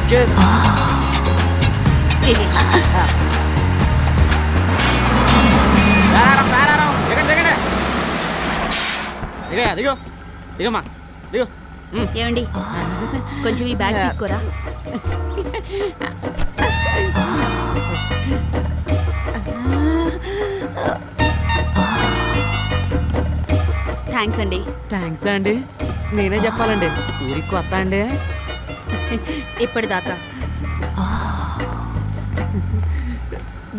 దిగో దిగమ్మా దిగో. ఏమండి కొంచెం ఈ బ్యాగ్ తీసుకోరా. థ్యాంక్స్ అండి. థ్యాంక్స్ అండి, నేనే చెప్పాలండి. ఊరికి కొత్త అండి. ఇప్పటిదాకా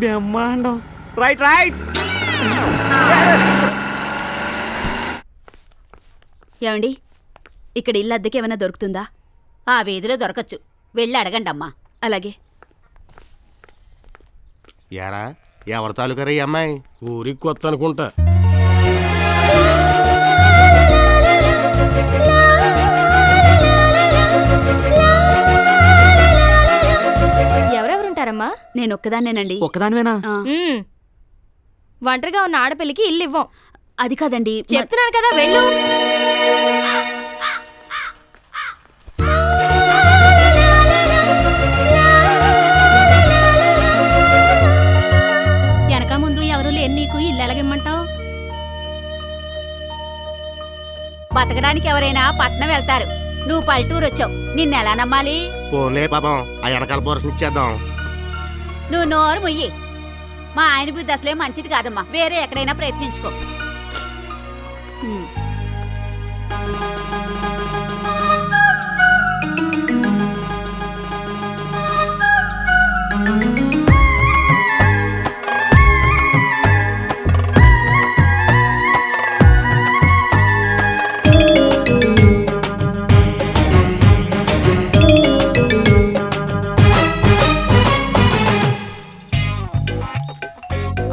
బ్రహ్మాండం. Right right. ఏమండి ఇక్కడ ఇల్లు అద్దెకి ఏమైనా దొరుకుతుందా? ఆ వీధిలో దొరకచ్చు, వెళ్ళి అడగండి అమ్మా. అలాగే. యారా ఎవరి తాలూకారా ఈ అమ్మాయి? ఊరికి కొత్త అనుకుంటా. ఎవరెవరుంటారమ్మా? నేను ఒక్కదాన్నేనండి. ఒక్కదానివేనా? ఒంటరిగా ఉన్న ఆడపిల్లికి ఇల్లు ఇవ్వం. అది కాదండి, చెప్తున్నాను కదా వెళ్ళు. వెనక ముందు ఎవరు లేని నీకు ఇల్లు ఎలాగిమ్మంటావు? బతకడానికి ఎవరైనా పట్నం వెళ్తారు, నువ్వు పల్లెటూరు వచ్చావు, నిన్నెలా నమ్మాలి? పోలే పాపం, ఆ వెనకాల పోర్షన్ ఇచ్చేద్దాం. నువ్వు నోరు ముయ్యి. మా ఆయన బుద్ధి అసలే మంచిది కాదమ్మా, వేరే ఎక్కడైనా ప్రయత్నించుకో.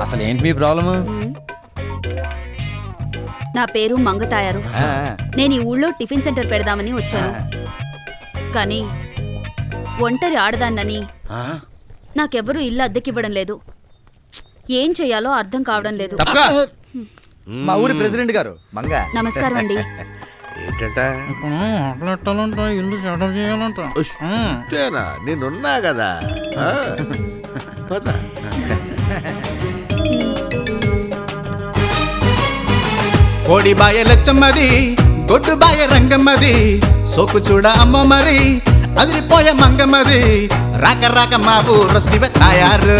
అసలు ఏంటి మీ ప్రాబ్లము? నా పేరు మంగతాయారు. నేను ఈ ఊళ్ళో టిఫిన్ సెంటర్ పెడదామని వచ్చాను. కానీ ఒంటరి ఆడదాన్నని నాకెవ్వరూ ఇల్లు అద్దెకివ్వడం లేదు. ఏం చెయ్యాలో అర్థం కావడం లేదు. మా ఊరి ప్రెసిడెంట్ గారు మంగ. నమస్కారం అండి. ఏంటంట? ఇల్లు సెటప్ చేయాలంట. నేనున్నా కదా. కోడి బాయ లచ్చమ్మది, గొడ్డు బాయ రంగమ్మది, సోకు చూడ అమ్మ మరి అదిరిపోయే మంగమ్మది. రాక రాక మా ఊరొస్తివే తాయారు,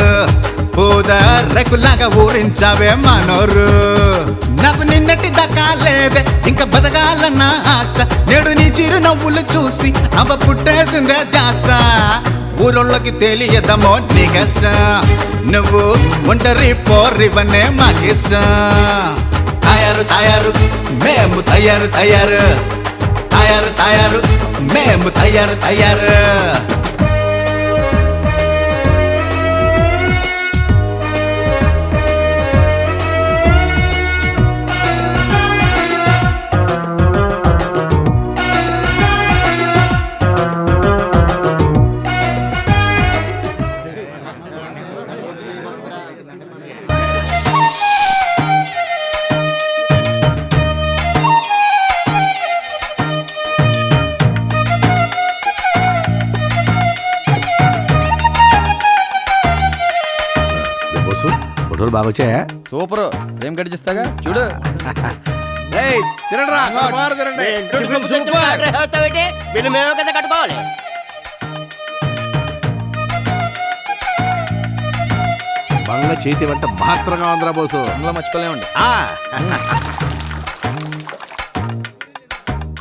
పూద రెక్కులాగా ఊరించావే మనోరు. నాకు నిన్నటి దాకా లేదే ఇంకా బతకాలన్న ఆశ, నేడు నీ చిరు నవ్వులు చూసి అవ్వ పుట్టేసిందే ధ్యాస. ఊరోళ్ళకి తెలియదమో నీ కష్టం, నువ్వు ఒంటరి పోరివనే మాకిష్టం. తయారు తయారు మేము తయారు తయారు, తయారు తయారు మేము తయారు తయారు. ఫోటోలు బాగా వచ్చాయా? సూపర్, ఫ్రేమ్ కట్టిస్తాగా చూడు. కట్టుకోవాలి. బంగ్లా చేతి వంట మాత్రంగా ఉందిరా బోసు. బంగ్లా మర్చిపోలేమండి.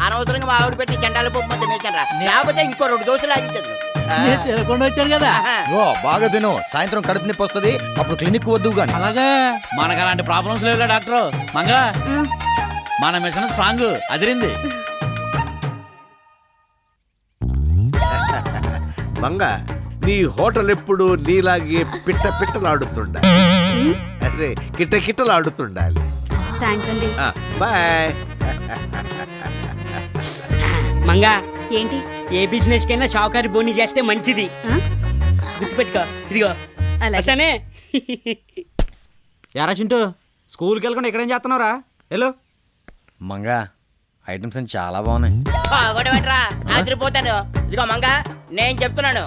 అనవసరంగా మా ఆవిడ పెట్టి చెండాల పప్పు తినేసాను రా, లేకపోతే ఇంకో 2 దోశలు ఆగించదు. తినకుండా వచ్చాను కదా. బాగా తిను, సాయంత్రం కడుపు నొప్పి వస్తుంది, అప్పుడు క్లినిక్ వద్దు గాని. అలాగే మనకు అలాంటి ప్రాబ్లమ్స్ లేవులే డాక్టర్. మంగా మన మిషన్ స్ట్రాంగ్, అదిరింది. మంగా నీ హోటల్ ఎప్పుడు నీలాగే పిట్ట పిట్టలాడుతుండాలి, అదే కిట్ట కిట్టలాడుతుండాలి. థ్యాంక్స్ అండి. బాయ్. మంగా, ఏంటి? ఏ బిజినెస్ కైనా షావుకారి బోని చేస్తే మంచిది, గుర్తుపెట్టుకో. ఇదిగో అలానే. ఎరా చింటూ, స్కూల్కి వెళ్ళకుండా ఎక్కడేం చేస్తున్నావురా? హలో మంగా, ఐటమ్స్ అన్ని చాలా బాగున్నాయి. బాగోడబెట్రా, ఆదిరిపోతాను. ఇదిగో మంగా, నేను చెప్తున్నాను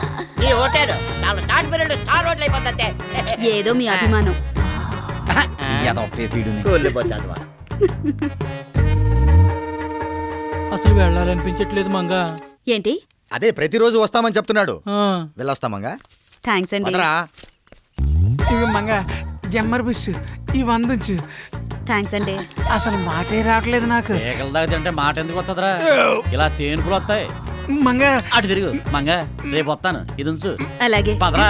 ఈ హోటల్ చాలా స్టార్ట్ పీరియడ్ స్టార్ హోటల్ అయిపోతుంది అంతే. ఏదో మీ అభిమానం. కూలిపోతాది. అసలు వెళ్ళాలనిపించట్లేదు మంగా. ఏంటి? అదే ప్రతిరోజు వస్తామని చెప్తున్నాడు. వెళ్ళొస్తామంగా. థ్యాంక్స్ అండి. వదరా. ఇవి మంగా జమ్మర్ బిస్ ఈ వందించు. థ్యాంక్స్ అండి. అసలు మాటే రావట్లేదు నాకు. ఏకల దాకా తింటే మాట ఎందుకు వస్తుందిరా? ఇలా తేనుపులు వస్తాయి. మంగా అటు తిరుగు మంగా, రేపు వస్తాను. ఇది ఉంచు. అలాగే. పదరా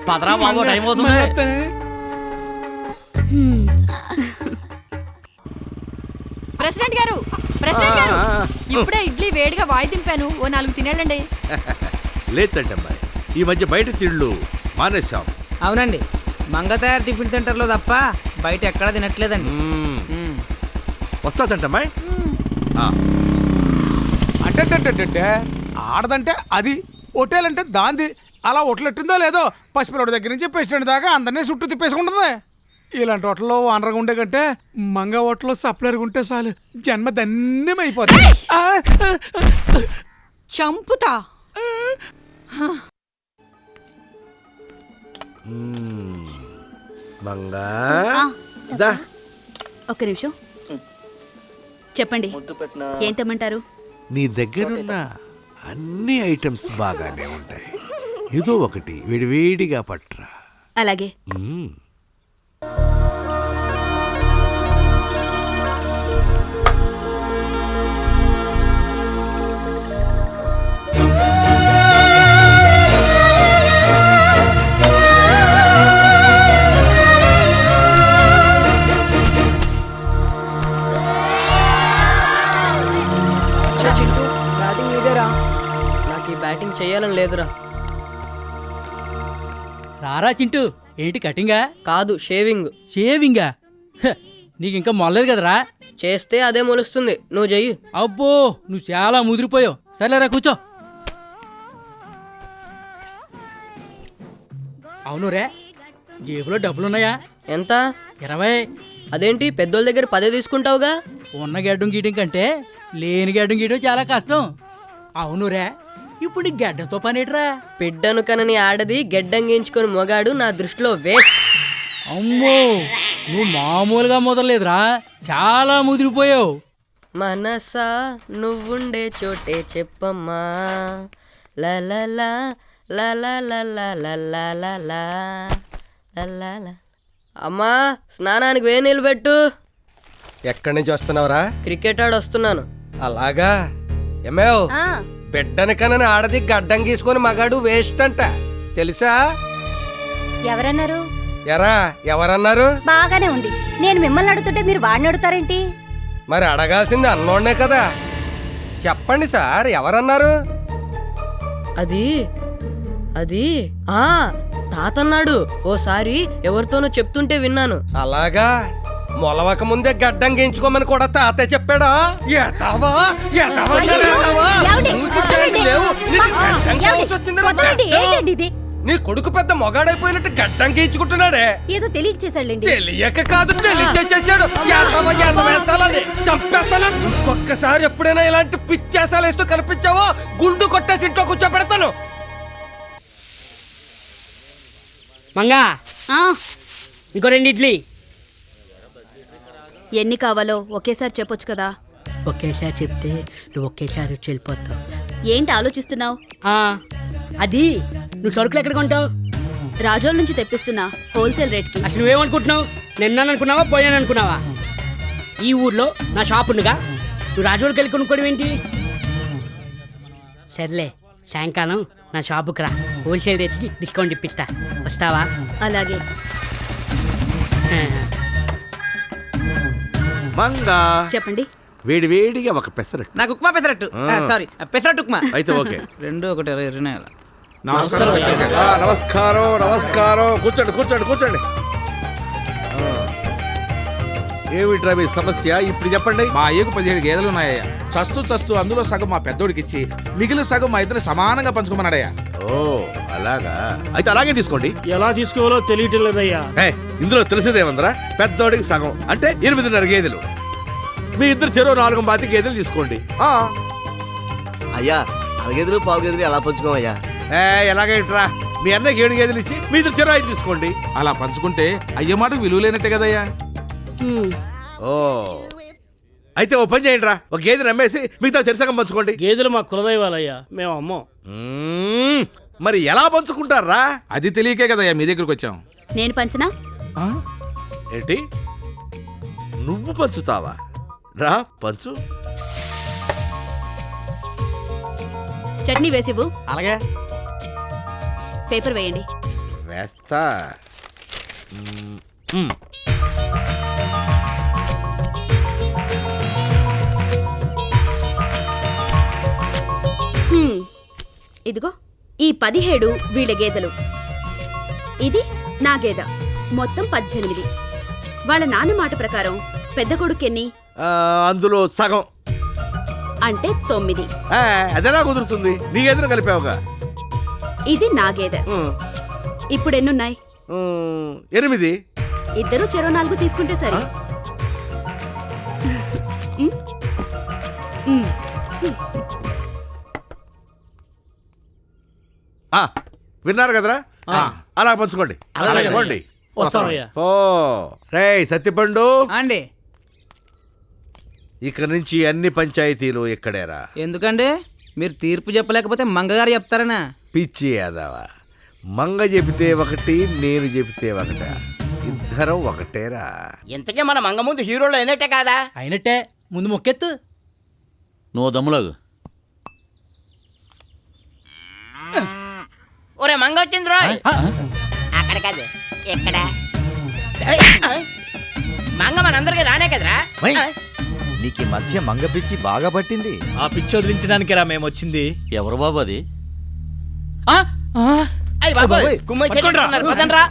పదరా బాబు, టైం అవుతుంది. ప్రెసిడెంట్ గారు, ప్రెసిడెంట్ గారు, ఇప్పుడే ఇడ్లీ వేడిగా వాయి తింపాను, ఓ 4 తినేళ్ళండి. లేచంటమ్మాయి, ఈ మధ్య బయట తిళ్ళు మానేశాం. అవునండి, మంగ తయారు టిఫిన్ సెంటర్లో తప్ప బయట ఎక్కడా తినట్లేదండి. వస్తాదంటమ్మాయి. అంటే ఆడదంటే అది, హోటల్ అంటే దాంది. అలా హోటలెట్టిందో లేదో పసిపిల్లడి దగ్గర నుంచి ప్రెసిడెంట్ దాకా అందరినీ చుట్టూ తిప్పేసుకుంటుంది. ఇలాంటి హోటల్లో ఓనర్గా ఉండే కంటే మంగ హోటల్లో సప్లర్గా ఉంటే చాలు, జన్మ ధన్యమైపోతుంది. చంపుతా. మంగా ఆ, దా. ఒక్క నిమిషం. చెప్పండి, ఏం తెమ్మంటారు? నీ దగ్గరున్న అన్ని ఐటమ్స్ బాగానే ఉంటాయి, ఏదో ఒకటి వేడివేడిగా పట్రా. అలాగే. బ్యాటింగ్ ఇదేరా, నాకు ఈ బ్యాటింగ్ చేయాలని లేదురా. రారా చింటూ, ఏంటి కటింగా? కాదు, షేవింగ్. షేవింగా? నీకు ఇంకా మొల్లలేదు కదరా. చేస్తే అదే మొలుస్తుంది, నువ్వు చెయ్యి. అబ్బో, నువ్వు చాలా ముదిరిపోయావు. సరేరా కూర్చో. అవును రే, జేబులో డబ్బులున్నాయా? ఎంత? 20. అదేంటి, పెద్దోళ్ళ దగ్గర 10 తీసుకుంటావుగా? ఉన్న గడ్డం గీయడం కంటే లేని గడ్డం గీయడం చాలా కష్టం. అవును రే, ఇప్పుడు నీ గడ్డంతో పనేట్రా? బిడ్డను కనని ఆడది గెడ్డం గీయించుకొని మొగాడు నా దృష్టిలో వేస్ట్. అమ్మో, నువ్వు మామూలుగా మొదలలేదురా, చాలా ముదిరిపోయావు. మనసా నువ్వుండే చోటే చెప్పమ్మా, లలలా లలలా. అమ్మా, స్నానానికి వేడి నీళ్ళు పెట్టు. ఎక్కడి నుంచి వస్తున్నావురా? క్రికెట్ ఆడి వస్తున్నాను. అలాగా ఏమేవ్, బిడ్డని కనని ఆడది గడ్డం గీసుకొని మగాడు వేస్ట్ అంట, తెలుసా? ఎవరన్నారు? ఎరా, ఎవరన్నారు? బాగానే ఉంది. నేను మిమ్మల్ని అడుగుతుంటే మీరు వాడిని అడుగుతారేంటి? మరి అడగాల్సింది అన్నోడ్నే కదా. చెప్పండి సార్, ఎవరన్నారు? అది అది ఆ తాతన్నాడు. ఓసారి ఎవరితోనో చెప్తుంటే విన్నాను. అలాగా, మొలవక ముందే గడ్డం గీయించుకోమని కూడా తాతే చెప్పాడా? ఎతావా? ఎతావా? ఎతావా? నువ్వు చేయండి లేవు. నీకు గడ్డం కావాల్సి వచ్చిందిరా, గడ్డం. నీ కొడుకు పెద్ద మొగాడైపోయినట్టు గడ్డం గీయించుకుంటున్నాడే. ఏదో తెలియక చేశాడండి. తెలియక కాదు, తెలిసే చేశాడు. ఎతావా? ఎతవేసాలని చంపేస్తాను. ఇంకొకసారి ఎప్పుడైనా ఇలాంటి పిచ్చేసాలు వేస్తూ కనిపించావో గుండు కొట్టేసి ఇంట్లో కూర్చోబెడతాను. మంగా, ఆ, ఇంకో 2 ఇడ్లీ. ఎన్ని కావాలో ఒకేసారి చెప్పొచ్చు కదా. ఒకేసారి చెప్తే నువ్వు ఒకేసారి వచ్చి వెళ్ళిపోతావు. ఏంటి ఆలోచిస్తున్నావు? అది నువ్వు సరుకులు ఎక్కడ కొంటావు? రాజోల నుంచి తెప్పిస్తున్నా, హోల్సేల్ రేట్కి. అసలు నువ్వేమనుకుంటున్నావు? నిన్నాను అనుకున్నావా, పోయాను అనుకున్నావా? ఈ ఊర్లో నా షాప్ ఉండగా నువ్వు రాజోళ్ళకి వెళ్ళి కొనుక్కోవడం ఏంటి? సర్లే, సాయంకాలం నా షాపుకి రా, హోల్సేల్ రేట్కి డిస్కౌంట్ ఇప్పిస్తా. వస్తావా? అలాగే. మంగా, చెప్పండి. వేడివేడిగా ఒక పెసరట్టు. నాకు ఉప్మా పెసరట్టు. సారీ, పెసరట్టు ఉప్మా. అయితే ఓకే. 2 1 20. నమస్కారం. నమస్కారం, నమస్కారం. కూర్చోండి, కూర్చోండి, కూర్చోండి. ఏమిట్రా మీ సమస్య, ఇప్పుడు చెప్పండి. మా అయ్యకు 17 గేదెలు ఉన్నాయ్యా. చస్తూ అందులో సగం మా పెద్దోడికి ఇచ్చి మిగిలిన సగం మా ఇద్దరు సమానంగా పంచుకోమన్నాడయ్యా. ఓ అలాగా, అయితే అలాగే తీసుకోండి. ఎలా తీసుకోవాలో తెలియటం లేదయ్యా. ఇందులో తెలిసేదేమందరా, పెద్దోడికి సగం అంటే 8.5 గేదెలు. మీ ఇద్దరు చెరో 4 గేదెలు తీసుకోండి. అయ్యా, 4 గేదెలు 1/4 గేదెలు ఎలా పంచుకోమయ్యా? ఎలాగైట్రా మీ అన్నకి 7 గేదెలు ఇచ్చి మీతో చిరాయి తీసుకోండి. అలా పంచుకుంటే అయ్యే మాటకు విలువ లేనట్టే కదయ్యా. ఓ అయితే ఓ పని చేయండి రా, ఒక గేదెని అమ్మేసి మిగతా చెరసగం పంచుకోండి. గేదెలు మా కులదైవాలయ్యా, మేము అమ్మం. మరి ఎలా పంచుకుంటారా? అది తెలియకే కదయ్యా మీ దగ్గరికి వచ్చాం. నేను పంచనా? ఏంటి నువ్వు పంచుతావా? రా పంచు. చట్నీ వేసివ్వు. అలాగే పేపర్ వేయండి. వేస్తా. ఇదిగో ఈ 17 వీళ్ళ గేదెలు, ఇది నా గేద, మొత్తం 18. వాళ్ళ నాన్న మాట ప్రకారం పెద్ద కొడుకెన్ని? అందులో సగం అంటే 9. అదెలా కుదురుతుంది? నీ గేదెను కలిపావుగా. ఇది నా గేదె. ఇప్పుడు ఎన్నున్నాయి? 8. ఇద్దరు చెరో 4 తీసుకుంటే సరే. విన్నారు కదరా, అలా పంచుకోండి. అలాగే వస్తామయ్యా. ఓ రే సత్తిపండు, అండి ఇక నుంచి అన్ని పంచాయతీలు ఇక్కడేరా. ఎందుకండి మీరు తీర్పు చెప్పలేకపోతే మంగగారు చెప్తారనా? పిచ్చి యాదవా, మంగ చెబితే ఒకటి, నేను చెబితే ఒకట, ఇద్దరం ఒకటేరా. ఇంతకీ మన మంగ ముందు హీరోలు అయినట్టే కాదా? అయినట్టే, ముందు మొక్కెత్తు. నువ్వు దమ్ములాగు. ఒరే మంగ వచ్చింది రోయ్. అక్కడ కాదు ఎక్కడ? మంగ మనందరికి రానే కదరా. వై, నీకు ఈ మధ్య మంగ పిచ్చి బాగా పట్టింది. ఆ పిచ్చి వదిలించడానికి రా మేము వచ్చింది. ఎవరు బాబు అది? అయ్య బాబోయ్, కుమ్మై చెట్టుకున్నారు, పదండ్రా.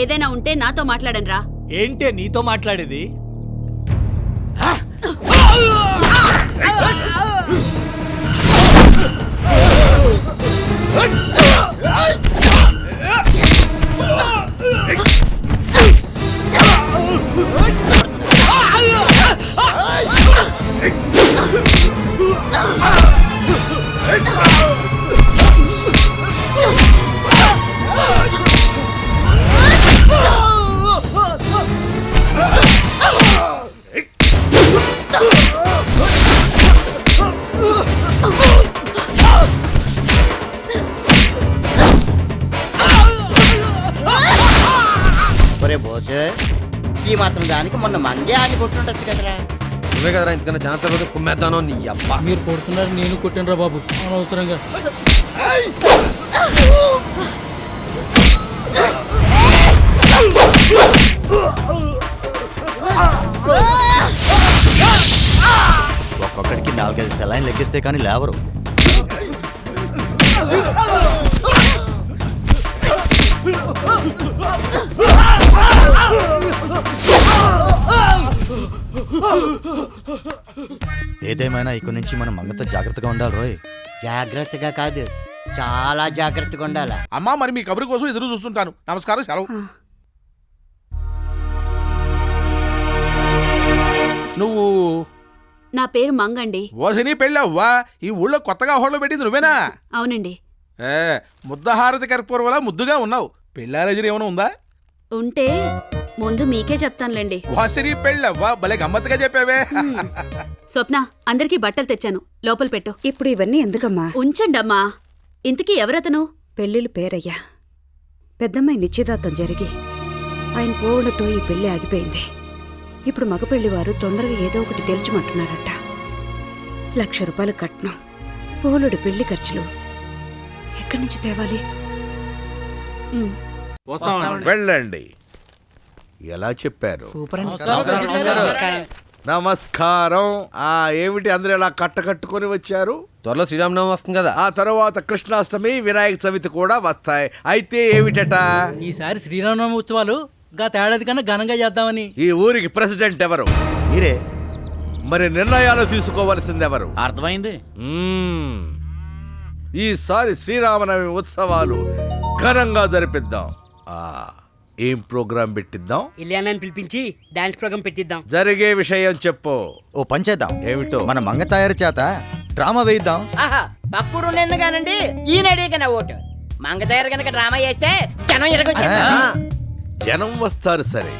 ఏదైనా ఉంటే నాతో మాట్లాడండి రా. ఏంటే నీతో మాట్లాడేది? ఒరే బోసే, ఈ మాత్రం దానికి మొన్న మంగే ఆడి కొట్టుండొచ్చు కదరా. నువ్వే కదరా ఇంతకన్నా చాలా తర్వాత కుమ్మేద్దానో నీ అబ్బా. మీరు కొడుతున్నారు, నేను కొట్టినరా బాబు అనవసరంగా. ఒక్కొక్కడికి 4-5 సెలైన్ లెక్కిస్తే కానీ లేవరు. ఏదేమైనా ఇక్కడి నుంచి మనం మంగతో జాగ్రత్తగా ఉండాలి రోయ్. జాగ్రత్తగా కాదు, చాలా జాగ్రత్తగా ఉండాలా. అమ్మా మరి మీ కబురు కోసం ఎదురు చూస్తుంటాను. నమస్కారం, సెలవు. నువ్వు? నా పేరు మంగండి. ఓసిని పెళ్ళవ్వా? ఈ ఊళ్ళో కొత్తగా హోటల్ పెట్టింది నువ్వేనా? అవునండి. ముద్దహారతి కర్పూరవలా ముద్దుగా ఉన్నావు. పెళ్ళాలజరి ఏమైనా ఉందా? ఉంటే ముందు మీకే చెప్తానులేండి. ఓసిని పెళ్ళవ్వా, భలే గమ్మత్తుగా చెప్పావే. స్వప్న, అందరికీ బట్టలు తెచ్చాను, లోపల పెట్టు. ఇప్పుడు ఇవన్నీ ఎందుకమ్మా? ఉంచండమ్మా. ఇంతకీ ఎవరతను? పెళ్ళిళ్ళు పేరయ్యా. పెద్దమ్మాయి నిశ్చితార్థం జరిగి ఆయన పోవడంతో ఈ పెళ్లి ఆగిపోయింది. ఇప్పుడు మగ పెళ్లివారు తొందరగా ఏదో ఒకటి తేల్చమంటున్నారట. 1,00,000 రూపాయలు కట్నం, పోలుడి పెళ్లి ఖర్చులు ఎక్కడి నుంచి తేవాలి? వెళ్ళండి. ఎలా చెప్పారు? సూపర్ అండి. నమస్కారం. ఏమిటి అందరూ ఇలా కట్టుకొని వచ్చారు? త్వరలో శ్రీరామనవమి వస్తుంది కదా. ఆ తర్వాత కృష్ణాష్టమి, వినాయక చవితి కూడా వస్తాయి. అయితే ఏమిటట? ఈసారి శ్రీరామనవమి ఉత్సవాలు గత ఏడాది కన్నా ఘనంగా చేద్దామని. ఈ ఊరికి ప్రెసిడెంట్ ఎవరు? మీరే. మరి నిర్ణయాలు తీసుకోవాల్సింది ఎవరు? అర్థమైంది. ఈసారి శ్రీరామనవమి ఉత్సవాలు ఘనంగా జరిపిద్దాం. ఏం ప్రోగ్రాం పెట్టిద్దాం? ఇలియానాని పిలిపించి డాన్స్ ప్రోగ్రామ్ పెట్టిద్దాం. జరిగే విషయం చెప్పు. ఓ పని చేద్దాం. ఏమిటో? మన మంగ తయారు చేత డ్రామా వేయిద్దాం. ఆహా పక్కుడు నిన్ను కానండి ఈయన అడిగిన ఓటు మంగతయారు కనుక డ్రామా చేస్తే జనం ఎరగొచ్చేస్తారు. జనం వస్తారు సరే,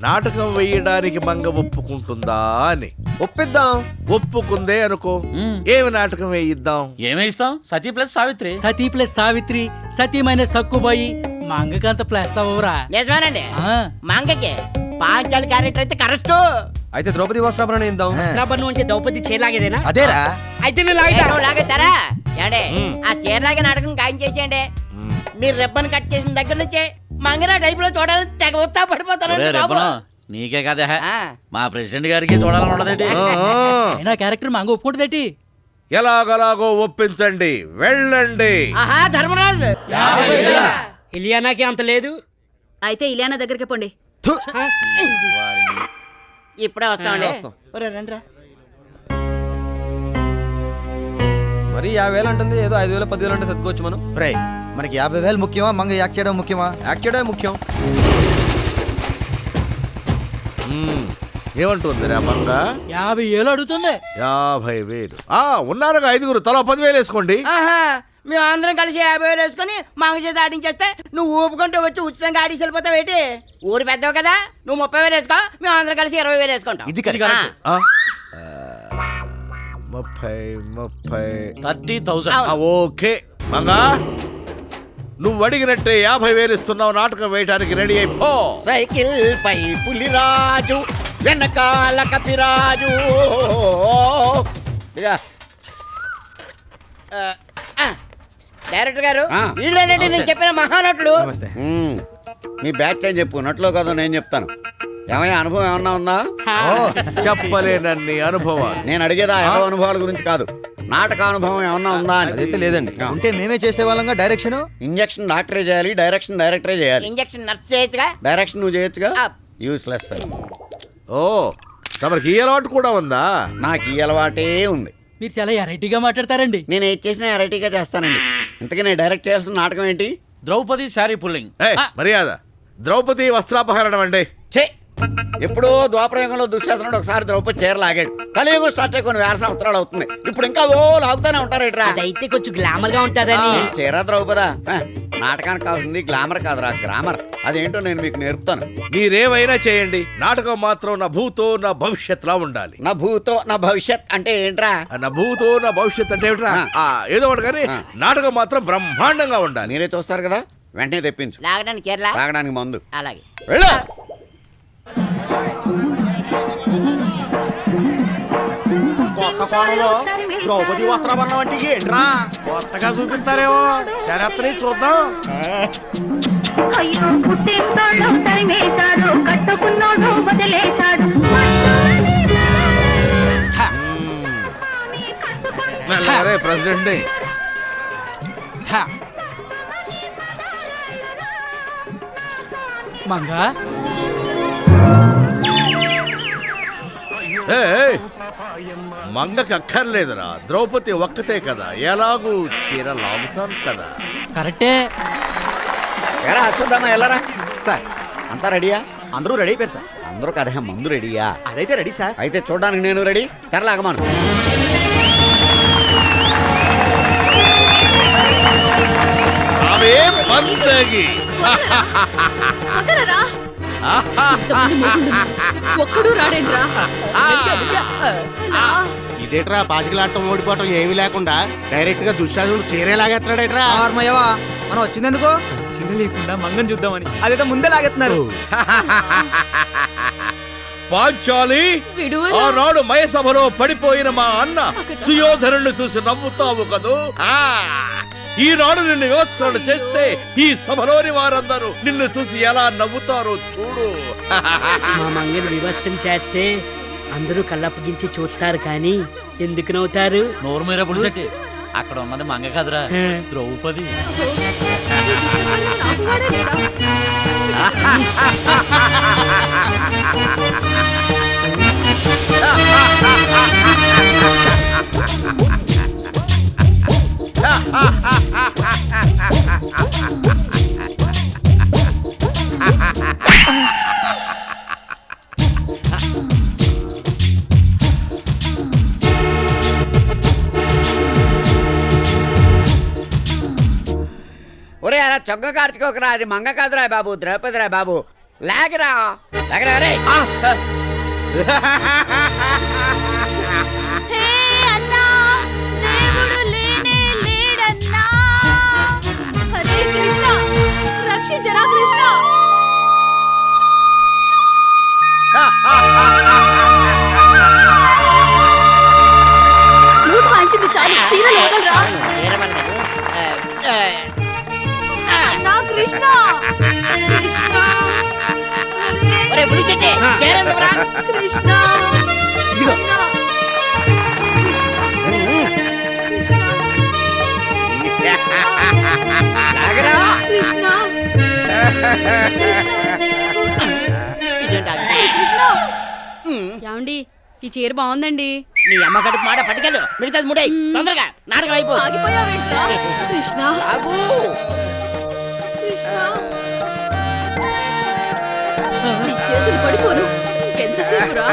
నాటకం వేయడానికి మంగ ఒప్పుకుంటుందా అని. ఒప్పిద్దాం. ఒప్పుకుందే అనుకో, ఏమి నాటకం వేయిద్దాం? ఏమే ఇస్తాం? సతీ ప్లస్ సావిత్రి. సతీ ప్లస్ సావిత్రి, సతీ మైనస్ సక్కుబాయి. మంగకంత ప్లస్ అవ్వరా? నిజమేనండి, మంగకి పాంచాలి క్యారెక్టర్ అయితే కరెస్ట్. అయితే ద్రౌపది వస్త్రాభరణ ఇద్దాం. వస్త్రాభరణం అంటే ద్రౌపది చీరలాగేదేనా? అదేరా. అయితే నేను లాగుతా. లాగేస్తారా? ఏండే ఆ చీరలాగే నాటకం ఖాయం చేసేయండి. మీరు రిబ్బన్ కట్ చేసిన దగ్గర నుంచి మంగన టైప్ లో చూడాలని తెగ ఉత్సాహ పడిపోతాను. నీకే కదా మా ప్రెసిడెంట్ గారికి చూడాలని ఉండదేటి. నా క్యారెక్టర్ మంగ ఒప్పుకుంటుందేటి? ఎలాగలాగో ఒప్పించండి, వెళ్ళండి. ఆహా ధర్మరాజు ఇలియానాకి అంత లేదు. అయితే ఇలియానా దగ్గరికి పోండి. ఇప్పుడే వస్తామండి. మరి 50,000 అంటుంది, ఏదో 5,000 10,000 అంటే సర్దుకోవచ్చు మనం. రే మనకి 50,000 ముఖ్యమా, మంగ యాక్ట్ చేయడం ముఖ్యమా? యాక్ట్ చేయడమే ముఖ్యం. ఏమంటుంది రా మంగ? 50,000 అడుగుతుంది. 50,000 ఉన్నారుగా 5 తలా 10,000 వేసుకోండి. ఆహా మేము అందరం కలిసి 50,000 వేసుకుని మంగ చేత ఆడించేస్తే నువ్వు ఊపుకుంటూ వచ్చి ఉచితంగా ఆడిసి వెళ్ళిపోతావు ఏంటి? ఊరు పెద్దవు కదా, నువ్వు 30,000 వేసుకో, మేము అందరం కలిసి 20,000 వేసుకుంటాం. ఇది కరెక్ట్. 30,000. ఓకే మంగా, నువ్వు అడిగినట్టే 50,000 ఇస్తున్నావు. నాటకం వేయడానికి రెడీ అయిపో. సైకిల్ పై పులిరాజు వెనకాల కపిరాజు. డైరెక్టర్ గారు వీళ్ళేనండి నేను చెప్పిన మహానటులు. మీ బ్యాచ్ టైం చెప్పు, నటులో కదా నేను చెప్తాను. ఏమయ్యా అనుభవం ఏమన్నా ఉందా? చెప్పలేనన్ని అనుభవాలు. నేను అడిగేదా అనుభవాల గురించి కాదు, నాటక అనుభవం ఏమన్నా ఉందా అని. అదైతే లేదండి. ఉంటే మేమే చేసేవాళ్ళంగా డైరెక్షన్. ఇంజక్షన్ డాక్టరే చేయాలి, డైరెక్షన్ డైరెక్టరే చేయాలి. ఇంజక్షన్ నర్స్ చేయొచ్చుగా, డైరెక్షన్ నువ్వు చేయొచ్చుగా. Useless fellow. ఓ తమరికి ఈ అలవాటు కూడా ఉందా? నాకు ఈ అలవాటే ఉంది. మీరు చాలా వెరైటీగా మాట్లాడతారండి. నేను ఏది చేసినా వెరైటీగా చేస్తానండి. ఇంతకీ నేను డైరెక్ట్ చేయాల్సిన నాటకం ఏంటి? ద్రౌపది శారీ పుల్లింగ్. మర్యాద, ద్రౌపది వస్త్రాపహరణం అండి. చే ఎప్పుడో ద్వాపరయుగంలో దుశ్శాసనుడు ఒకసారి ద్రౌపది చీర లాగాడు. కలియుగం స్టార్ట్ అయ్యి కొన్ని వేల సంవత్సరాలు అవుతుంది. ఇప్పుడు ఇంకా లాగుతానే ఉంటారు ఇట్రా. అయితే కొంచెం గ్లామర్ గా ఉంటుందని. చీర ద్రౌపదా నాటకానికి కావాల్సింది గ్లామర్ కాదురా, గ్రామర్. అదేంటో నేను మీకు నేర్పుతాను. మీరేమైనా చేయండి, నాటకం మాత్రం నా భూతో నా భవిష్యత్ లా ఉండాలి. నా భూతో నా భవిష్యత్ అంటే ఏంట్రా? నా భూతో నా భవిష్యత్ అంటే ఏమిట్రా? ఏదో ఒకటి కానీ నాటకం మాత్రం బ్రహ్మాండంగా ఉండాలి. మీరే చూస్తారు కదా, వెంటనే తెప్పించు. లాగడానికి చీర, లాగడానికి మందు. అలాగే కొత్త కోణంలో ద్రౌపది వస్త్రాభరణం అంటే ఏంట్రా? కొత్తగా చూపిస్తారేమో, తెరత్తని చూద్దాం. ప్రెసిడెంట్ మంగా మంగకి అక్కర్లేదురా, ద్రౌపది ఒక్కతే కదా, ఎలాగూ చీర లాగుతాను కదా. కరెక్టే. ఎలా అశ్వత్థామ వెళ్ళరా సార్? అంతా రెడీయా? అందరూ రెడీ అయిపోయారు సార్. అందరూ కదా మందు రెడీయా? అదైతే రెడీ సార్. అయితే చూడడానికి నేను రెడీ. తెరలాగమాను. ఒక్కడు రాడేంట్రా? ఇదేట్రా పాచికలాటం ఓడిపోవటం ఏమీ లేకుండా డైరెక్ట్ గా దుశ్శాసనుడు చీరే లాగేస్తున్నాడేట్రా. మనం వచ్చిందెందుకు? చీర లేకుండా మంగం చూద్దామని. అదేదో ముందే లాగేస్తున్నారు. పాంచాలి, ఆనాడు మయసభలో పడిపోయిన మా అన్న సుయోధనుడిని చూసి నవ్వుతావు కదూ. ఈనాడు నిన్ను వ్యవస్థలు చేస్తే ఈ సభలోని వారందరూ నిన్ను చూసి ఎలా నవ్వుతారో చూడు. మా మంగని విమర్శం చేస్తే అందరూ కళ్ళప్పగించి చూస్తారు, కానీ ఎందుకు నవ్వుతారు? నోరు మీర పులిసెట్టి. అక్కడ ఉన్నది మంగ కదరా, ద్రౌపది. చొక్క కార్చుకోకరా, అది మంగ కాదురా బాబు, ద్రౌపదిరా బాబు. లాగరా లాగరా రే. హే అన్నా, దేవుడు లేనే లేడన్నా. హరే కృష్ణ, రక్షించరా కృష్ణ. ఫ్లూట్ వాయించింది చాలు, చీరలు వదలరా. నా కృష్ణ కృష్ణ ఒరే పులిచెట్టే, చేరేందుకురా? కృష్ణ ఇదిగో. లాగరా. కృష్ణ ఏమండి ఈ చీర బాగుందండి. నీ అమ్మ కడుపు మాట పట్టుకెళ్ళు, మిగతాది ముడై తొందరగా నాటకం అయిపో. ఆగిపోయావేంట్రా కృష్ణ. ఆగు. కృష్ణ నీ చేతులు పడిపోను, ఎంతసేపురా?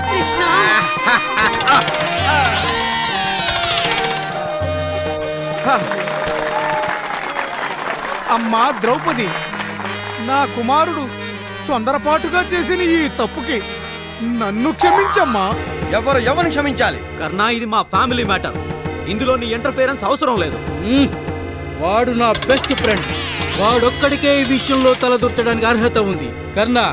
కృష్ణ అమ్మా ద్రౌపది, నా కుమారుడు తొందరపాటుగా చేసిన ఈ తప్పుకి నన్ను క్షమించమ్మా. ఎవరిని క్షమించాలి? కర్ణా, ఇది మా ఫ్యామిలీ మ్యాటర్. ఇందులో నీ ఇంటర్ఫియరెన్స్ అవసరం లేదు. వాడు నా బెస్ట్ ఫ్రెండ్. వాడొక్కడికే ఈ విషయంలో తలదూర్చడానికి అర్హత ఉంది. కర్ణా,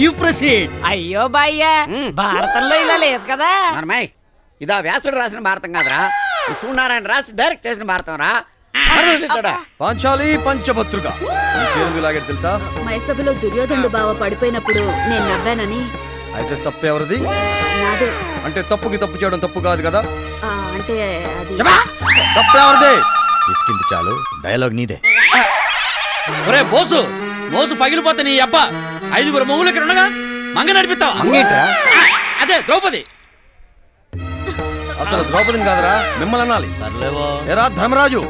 యు ప్రొసీడ్. అయ్యో బాయ్యా, భారతంలో ఇలా లేదు కదా. ఇదా వ్యాసుడు రాసిన భారతం కాదురా, సూర్యనారాయణ రాసి డైరెక్ట్ చేసిన భారతం రా. పాంచాలి పంచభద్రుగా ఈ చీర లాగేది తెలుసా? మైసభలో దుర్యోధనుడు బావ పడిపోయినప్పుడు నేను నవ్వానని. అయితే తప్పు ఎవరిది? నాదే. అంటే తప్పుకి తప్పు చేయడం తప్పు కాదు కదా? అంటే అది తప్పు ఎవరిది? తీసుకుంది చాలు, డైలాగ్ నీదే. ఒరే బోసు, మోసు పగిలిపోతే నీ అబ్బా 5 మొగులు ఇక్కడ ఉండగా మంగ నడిపిస్తావా? అదే ద్రౌపది. అసలు ద్రౌపదిని కాదురా, మిమ్మల్ని అనాలి. ఎరా ధర్మరాజు,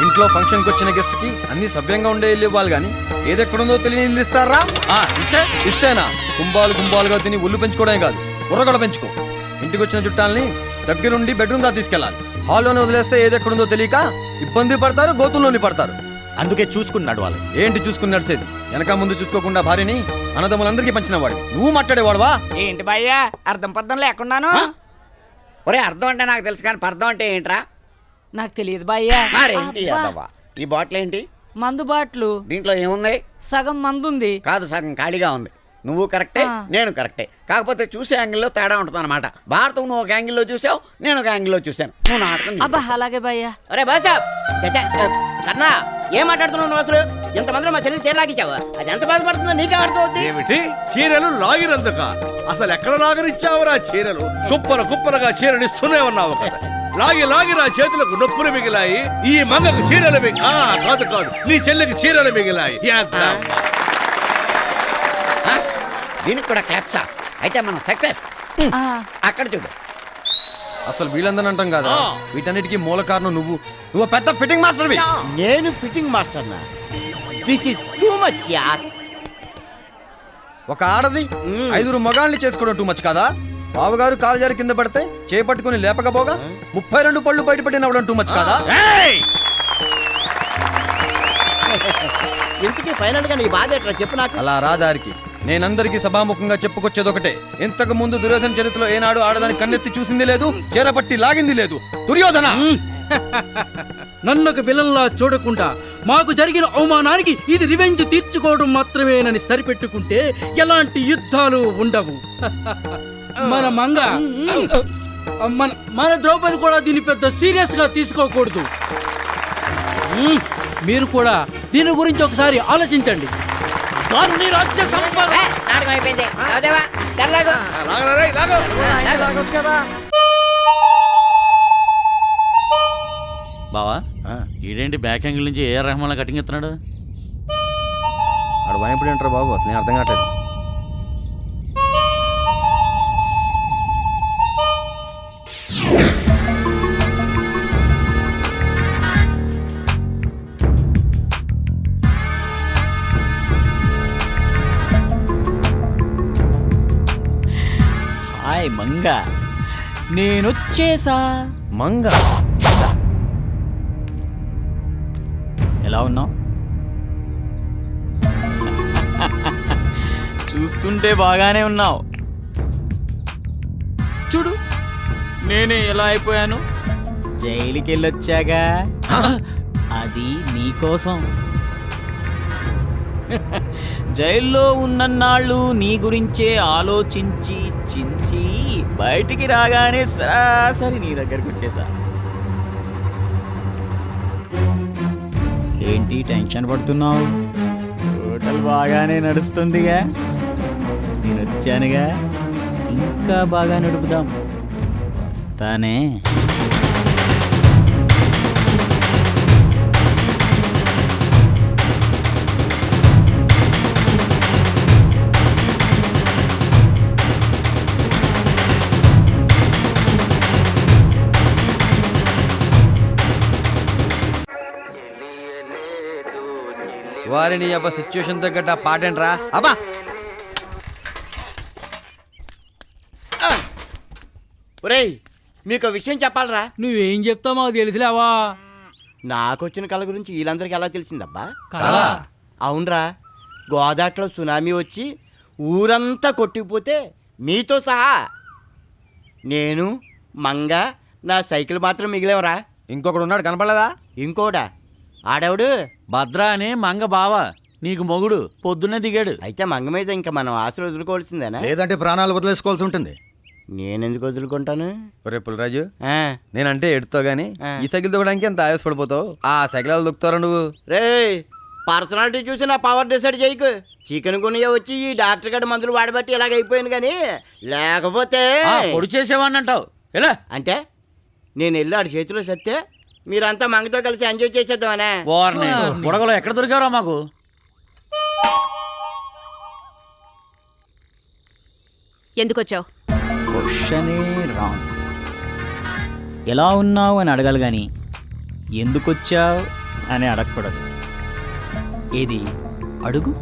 ఇంట్లో ఫంక్షన్ కి వచ్చిన గెస్ట్ కి అన్ని సభ్యంగా ఉండే ఇల్లు ఇవ్వాలి గాని ఏదెక్కడుందో తెలియని ఇల్లు ఇస్తారా? ఇస్తేనా కుంభాలుగా తిని ఒళ్ళు పెంచుకోవడమే కాదు, బుర్ర కూడా పెంచుకో. ఇంటికి వచ్చిన చుట్టాలని దగ్గరుండి బెడ్రూమ్ దా తీసుకెళ్ళాలి. హాల్లోనే వదిలేస్తే ఏదెక్కడుందో తెలియక ఇబ్బంది పడతారు, గోతుల్లోని పడతారు. అందుకే చూసుకుని నడవాలి. ఏంటి చూసుకుని నడిచేది? వెనక ముందు చూసుకోకుండా భార్యని అన్నదమ్ములందరికీ పంచిన వాడు నువ్వు మాట్లాడేవాడువా? ఏంటి బాయ్యా అర్థం పర్థం లేకున్నాను? ఒరే అర్థం అంటే నాకు తెలుసు కానీ పర్థం అంటే ఏంట్రా? నాకు తెలియదు బాయ్యా. మరేంటి అదవ్వా? ఈ బాటిల్ ఏంటి? మందు బాట్లు. దీంట్లో ఏముంది? సగం మందు ఉంది. కాదు, సగం ఖాళీగా ఉంది. నువ్వు కరెక్టే, నేను కరెక్టే. కాకపోతే చూసే యాంగిల్లో తేడా ఉంటుంది అనమాట. భారతం నువ్వు ఒక యాంగిల్లో చూసావు, నేను ఒక యాంగిల్లో చూశాను. నువ్వు నాటకం. అబ్బా అలాగే బాయ్యా. అరే బాసా కన్నా, ఏం మాట్లాడుతున్నావు నువ్వు అసలు? ఎంతమందిలో మా చెల్లి చీర లాగించావు, అది ఎంత బాధపడుతుందో నీకే అర్థమవుతుంది. ఏమిటి చీరలు లాగినందుక? అసలు ఎక్కడ లాగనిచ్చావురా చీరలు? కుప్పలుగా చీరనిస్తూనే ఉన్నావు కదా. లాగి నా చేతులకు నొప్పులు మిగిలాయి. ఈ మంగకు చీరలు కాదు నీ చెల్లికి చీరలు మిగిలాయి. దీనికి కూడా క్లాప్సా? అయితే మనం సక్సెస్. అక్కడ చూడు. అసలు వీళ్ళందరూ అంటాం కదా, వీటన్నిటికీ మూల కారణం నువ్వు పెద్ద ఫిట్టింగ్ మాస్టర్వి. నేను ఫిట్టింగ్ మాస్టర్నా? దిస్ ఇస్ టూ మచ్ యార్. ఒక ఆడది 5 మగాళ్ళని చేసుకోవడం టూ మచ్ కాదా? బావగారు కాలు జారి కింద పడితే చేపట్టుకుని లేపకపోగా 32 పళ్ళు బయటపడినవ్వడం టూ మచ్ కాదా? ఇంటికి ఫైనల్ గా నీ బాధ ఎట్లా చెప్పు నాకు. అలా రాదారికి నేనందరికీ సభాముఖంగా చెప్పుకొచ్చేది ఒకటే. ఇంతకు ముందు దుర్యోధన చరిత్రలో ఏనాడు ఆడదాన్ని కన్నెత్తి చూసింది లేదు, చేరపట్టి లాగింది లేదు. దుర్యోధన నన్ను ఒక విలన్లా చూడకుండా మాకు జరిగిన అవమానానికి ఇది రివెంజ్ తీర్చుకోవడం మాత్రమేనని సరిపెట్టుకుంటే ఎలాంటి యుద్ధాలు ఉండవు. మన మంగ మన ద్రౌపది కూడా దీన్ని పెద్ద సీరియస్ గా తీసుకోకూడదు. మీరు కూడా దీని గురించి ఒకసారి ఆలోచించండి. బావా ఈడేంటి బ్యాక్ యాంగిల్ నుంచి ఏఆర్ రెహమాన్ కటింగ్ ఇస్తున్నాడు? ఆడు భయపడి అంటారు బాబు, అసలు నేను అర్థం కావట్లేదు. హాయ్ మంగ, నేనొచ్చేసా. మంగ ఎలా ఉన్నావు? చూస్తుంటే బాగానే ఉన్నావు. చూడు నేనే ఎలా అయిపోయాను. జైలుకి వెళ్ళొచ్చాగా, అది నీకోసం. జైల్లో ఉన్నన్నాళ్ళు నీ గురించే ఆలోచించి చించి బయటికి రాగానే సరాసరి నీ దగ్గరకు వచ్చేసా. ఏంటి టెన్షన్ పడుతున్నావు? హోటల్ బాగానే నడుస్తుందిగా, నేను వచ్చానుగా, ఇంకా బాగా నడుపుదాం. వస్తానే. వారిని అబ్బా సిచ్యువేషన్ తగ్గట్టు ఆ పాట ఏంట్రా అబ్బా. ఒరేయ్, మీకు విషయం చెప్పాలరా. నువ్వేం చెప్తావు మాకు తెలిసిలేవా? నాకొచ్చిన కళ గురించి వీళ్ళందరికీ ఎలా తెలిసిందబ్బా? అవునరా, గోదాట్లో సునామీ వచ్చి ఊరంతా కొట్టుకుపోతే మీతో సహా నేను, మంగ, నా సైకిల్ మాత్రం మిగిలేవరా. ఇంకొకడు ఉన్నాడు కనపడలేదా? ఇంకోడా? ఆడవుడు భద్రా అనే మంగ బావ, నీకు మొగుడు పొద్దున్నే దిగాడు. అయితే మంగ మీద ఇంకా మనం ఆశలు వదులుకోవాల్సిందేనా? లేదంటే ప్రాణాలు వదిలేసుకోవాల్సి ఉంటుంది. నేనెందుకు వదులుకుంటాను? ఒరే పుల్లరాజు, నేనంటే ఎడుతావు గానీ ఈ సైకిల్ తొక్కడానికి ఎంత ఆయాసపడిపోతావు? ఆ సైకిల్ వాళ్ళు దొక్కుతారా నువ్వు? రే, పర్సనాలిటీ చూసి నా పవర్ డిసైడ్ చేయకు. చికెన్ కొనియా వచ్చి ఈ డాక్టర్ గడి మందులు వాడబట్టి ఇలాగ అయిపోయింది, కానీ లేకపోతే పొడి చేసేవాడిని అంటావు. ఎలా అంటే నేను వెళ్ళి ఆడి చేతిలో సత్తే మీరంతా మంగతో కలిసి ఎంజాయ్ చేసేద్దామనే. బుడగలో ఎక్కడ దొరికారా మాకు? ఎందుకొచ్చావు? క్వశ్చనే రాంగ్. ఎలా ఉన్నావు అని అడగాలి కానీ ఎందుకొచ్చావు అని అడగకూడదు. ఏది అడుగు.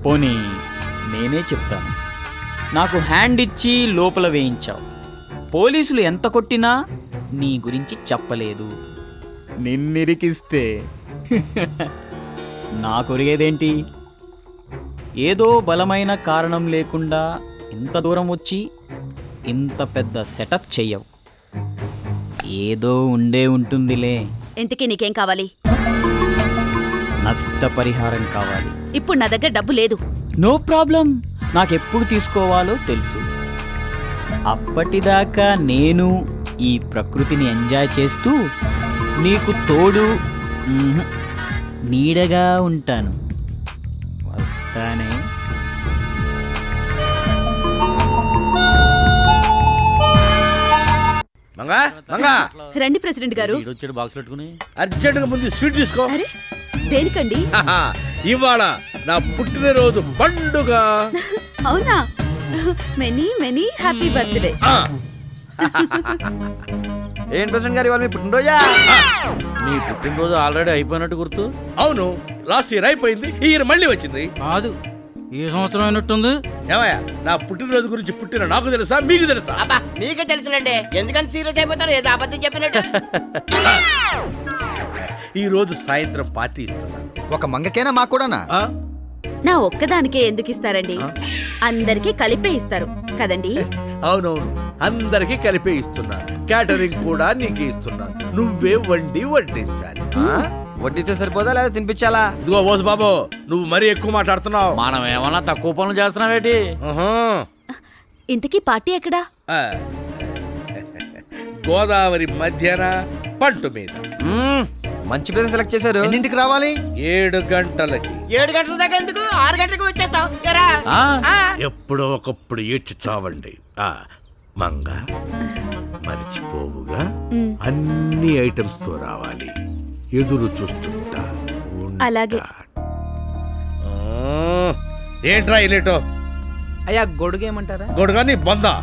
పోనీ నేనే చెప్తాను. నాకు హ్యాండ్ ఇచ్చి లోపల వేయించావు. పోలీసులు ఎంత కొట్టినా నీ గురించి చెప్పలేదు. నిన్నిరికిస్తే నాకొరిగేదేంటి? ఏదో బలమైన కారణం లేకుండా ఇంత దూరం వచ్చి ఇంత పెద్ద సెటప్ చెయ్యవు. ఏదో ఉండే ఉంటుందిలే. ఇంతకీ నీకేం కావాలి? నష్టపరిహారం కావాలి. ఇప్పుడు నా దగ్గర డబ్బు లేదు. నో ప్రాబ్లం, నాకెప్పుడు తీసుకోవాలో తెలుసు. అప్పటిదాకా నేను ఈ ప్రకృతిని ఎంజాయ్ చేస్తూ నీకు తోడు నీడగా ఉంటాను. వస్తానే. మంగా మంగా రండి ప్రెసిడెంట్ గారు. వచ్చాడు బాక్స్ పెట్టుకుని. అర్జెంటుగా ముందు స్వీట్ తీసుకో. అరే దేనికండి? ఇవాళ నా పుట్టినరోజు పండుగ. అవునా? Many many happy birthday. ఏంటి ప్రెసిడెంట్ గారు ఇవాళ మీ పుట్టినరోజా? నీ పుట్టినరోజు ఆల్రెడీ అయిపోయినట్టు గుర్తు. అవును, లాస్ట్ ఇయర్ అయిపోయింది, ఈ ఇయర్ మళ్ళీ వచ్చింది. కాదు, ఈ సంవత్సరం అయినట్టుంది. ఏమయ్యా, నా పుట్టినరోజు గురించి పుట్టిన నాకు తెలుసా, మీకు తెలుసా? అబ్బా, మీకే తెలుసులేండి. ఎందుకంత సీరియస్ అయిపోతారు? ఏదో అబద్ధం చెప్పినట్టు. ఈ రోజు సాయంత్రం పార్టీ ఇస్తున్నాను. ఒక మంగకేనా మాకు కూడానా? నా ఒక్కదానికే ఎందుకు ఇస్తారండి? అందరికీ కలిపే ఇస్తారు కదండి? అవునవును, అందరికి కలిపే ఇస్తున్నా. క్యాటరింగ్ కూడా నీకే ఇస్తున్నాను. నువ్వే వండి వడ్డించాలి. వడ్డిస్తే సరిపోదా లేదా తినిపించాలా? ఇదిగో బోసు బాబు, నువ్వు మరీ ఎక్కువ మాట్లాడుతున్నావు. మనం ఏమన్నా తక్కువ పనులు చేస్తున్నావేటి? ఇంతకీ పార్టీ ఎక్కడా? గోదావరి మధ్యన పంటు మీద. మంచి ప్లేస్ సెలెక్ట్ చేశారు. ఎన్నింటికి రావాలి? 7 గంటలకి. 7 గంటల దాకా ఎందుకు? 6 గంటలకు వచ్చేస్తాం. ఎరా ఎప్పుడో ఒకప్పుడు ఏడ్చి చావండి. మంగ మరిచిపోవుగా, అన్ని ఐటమ్స్ తో రావాలి. ఎదురు చూస్తుంటా. అలాగే. ఏంట్రా ఇలేటో? అయ్యా గొడుగు ఏమంటారా? గొడుగాని బొందా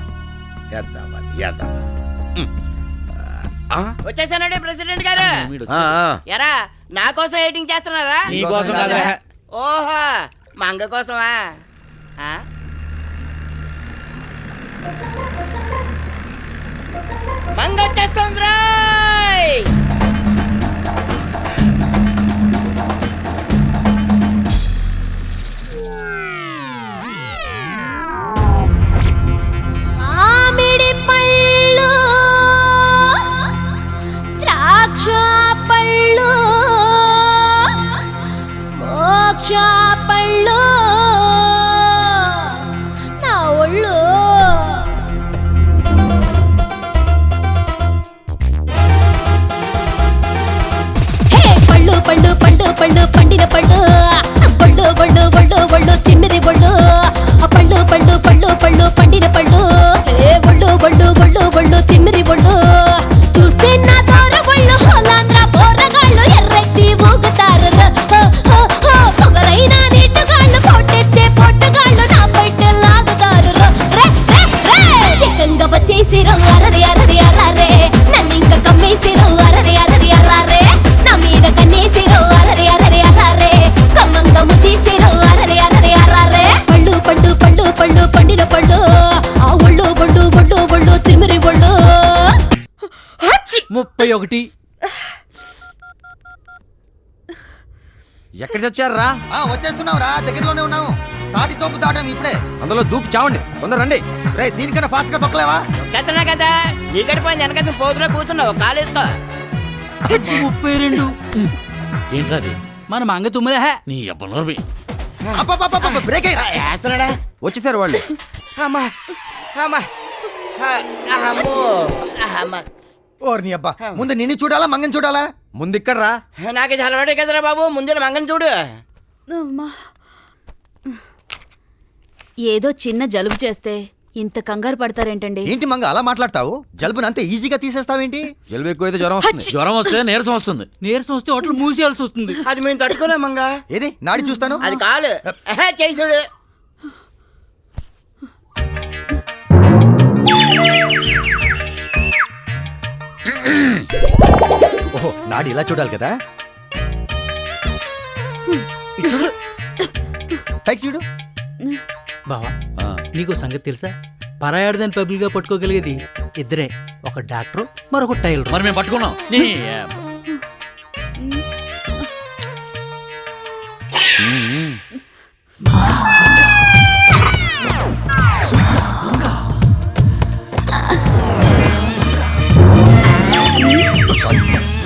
యాదవ్. వచ్చేసానండి ప్రెసిడెంట్ గారు. ఎరా నా కోసం ఎయిటింగ్ చేస్తున్నారా? నీకోసం కాదురా. ఓహో, మంగ కోసమా? రూపాయి ఒకటి. ఎక్కడ చచ్చారా? వచ్చేస్తున్నాం రా, దగ్గరలోనే ఉన్నాము. తాటి తోపు దాటాం ఇప్పుడే. అందులో దూకి చావండి, తొందర రండి. రే దీనికన్నా ఫాస్ట్ గా తొక్కలేవా? చెత్తనా కదా నీకటి పోయింది, వెనక పోతున్నా కూర్చున్నావు, కాలేసుకో. 32. ఏంట్రా అది? మన మంగ తుమ్మదే. నీ అబ్బనోర్మి. బ్రేక్ వేస్తున్నాడా? వచ్చేసారు వాళ్ళు. అమ్మా అమ్మా అమ్మో అమ్మా. ఓర్ని అబ్బా, ముందు నిన్ను చూడాలా మంగని చూడాలా? ముందు ఇక్కడ రా. నాకు ఇది అలవాటే కదరా బాబు, ముందు మంగని చూడు. అమ్మా. ఏదో చిన్న జలుబు చేస్తే ఇంత కంగారు పడతారేంటండి? ఏంటి మంగ అలా మాట్లాడతావు? జలుబుని అంతే ఈజీగా తీసేస్తావేంటి? జలుబు ఎక్కువైతే జ్వరం వస్తుంది. జ్వరం వస్తే నీరసం వస్తుంది. నీరసం వస్తే హోటల్ మూసేయాల్సి వస్తుంది. అది మేము తట్టుకోలేం మంగ. ఏది నాడి చూస్తాను. అది కాలు చేయి చూడు. ఓహో, నాడి ఇలా చూడాలి కదా. ఇటు చూడు, పైకి చూడు. బావా నీకు సంగతి తెలుసా? పరాయాడదాన్ని పబ్లిక్ గా పట్టుకోగలిగేది ఇద్దరే, ఒక డాక్టర్ మరొక టైలర్. మరి మేము పట్టుకున్నాం. నీ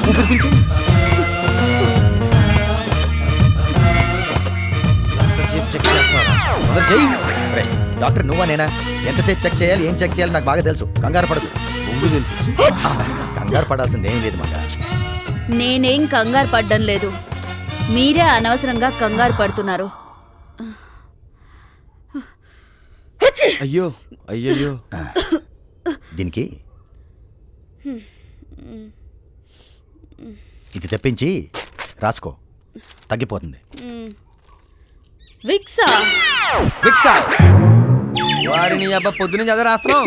ఊపిరి పీల్చు. రేయ్, డాక్టర్ నువ్వా నేనా? ఎంతసేపు చెక్ చేయాలి, ఏం చెక్ చేయాలి నాకు బాగా తెలుసు. కంగారు పడదు. కంగారు పడాల్సింది ఏం లేదు మగ. నేనేం కంగారు పడ్డం లేదు, మీరే అనవసరంగా కంగారు పడుతున్నారు. అయ్యో అయ్యయ్యో. దీనికి ఇది తెప్పించి రాసుకో, తగ్గిపోతుంది. విక్సా? విక్సా? వారిని అబ్బా పొద్దునుంచి అదే రాస్తున్నాం.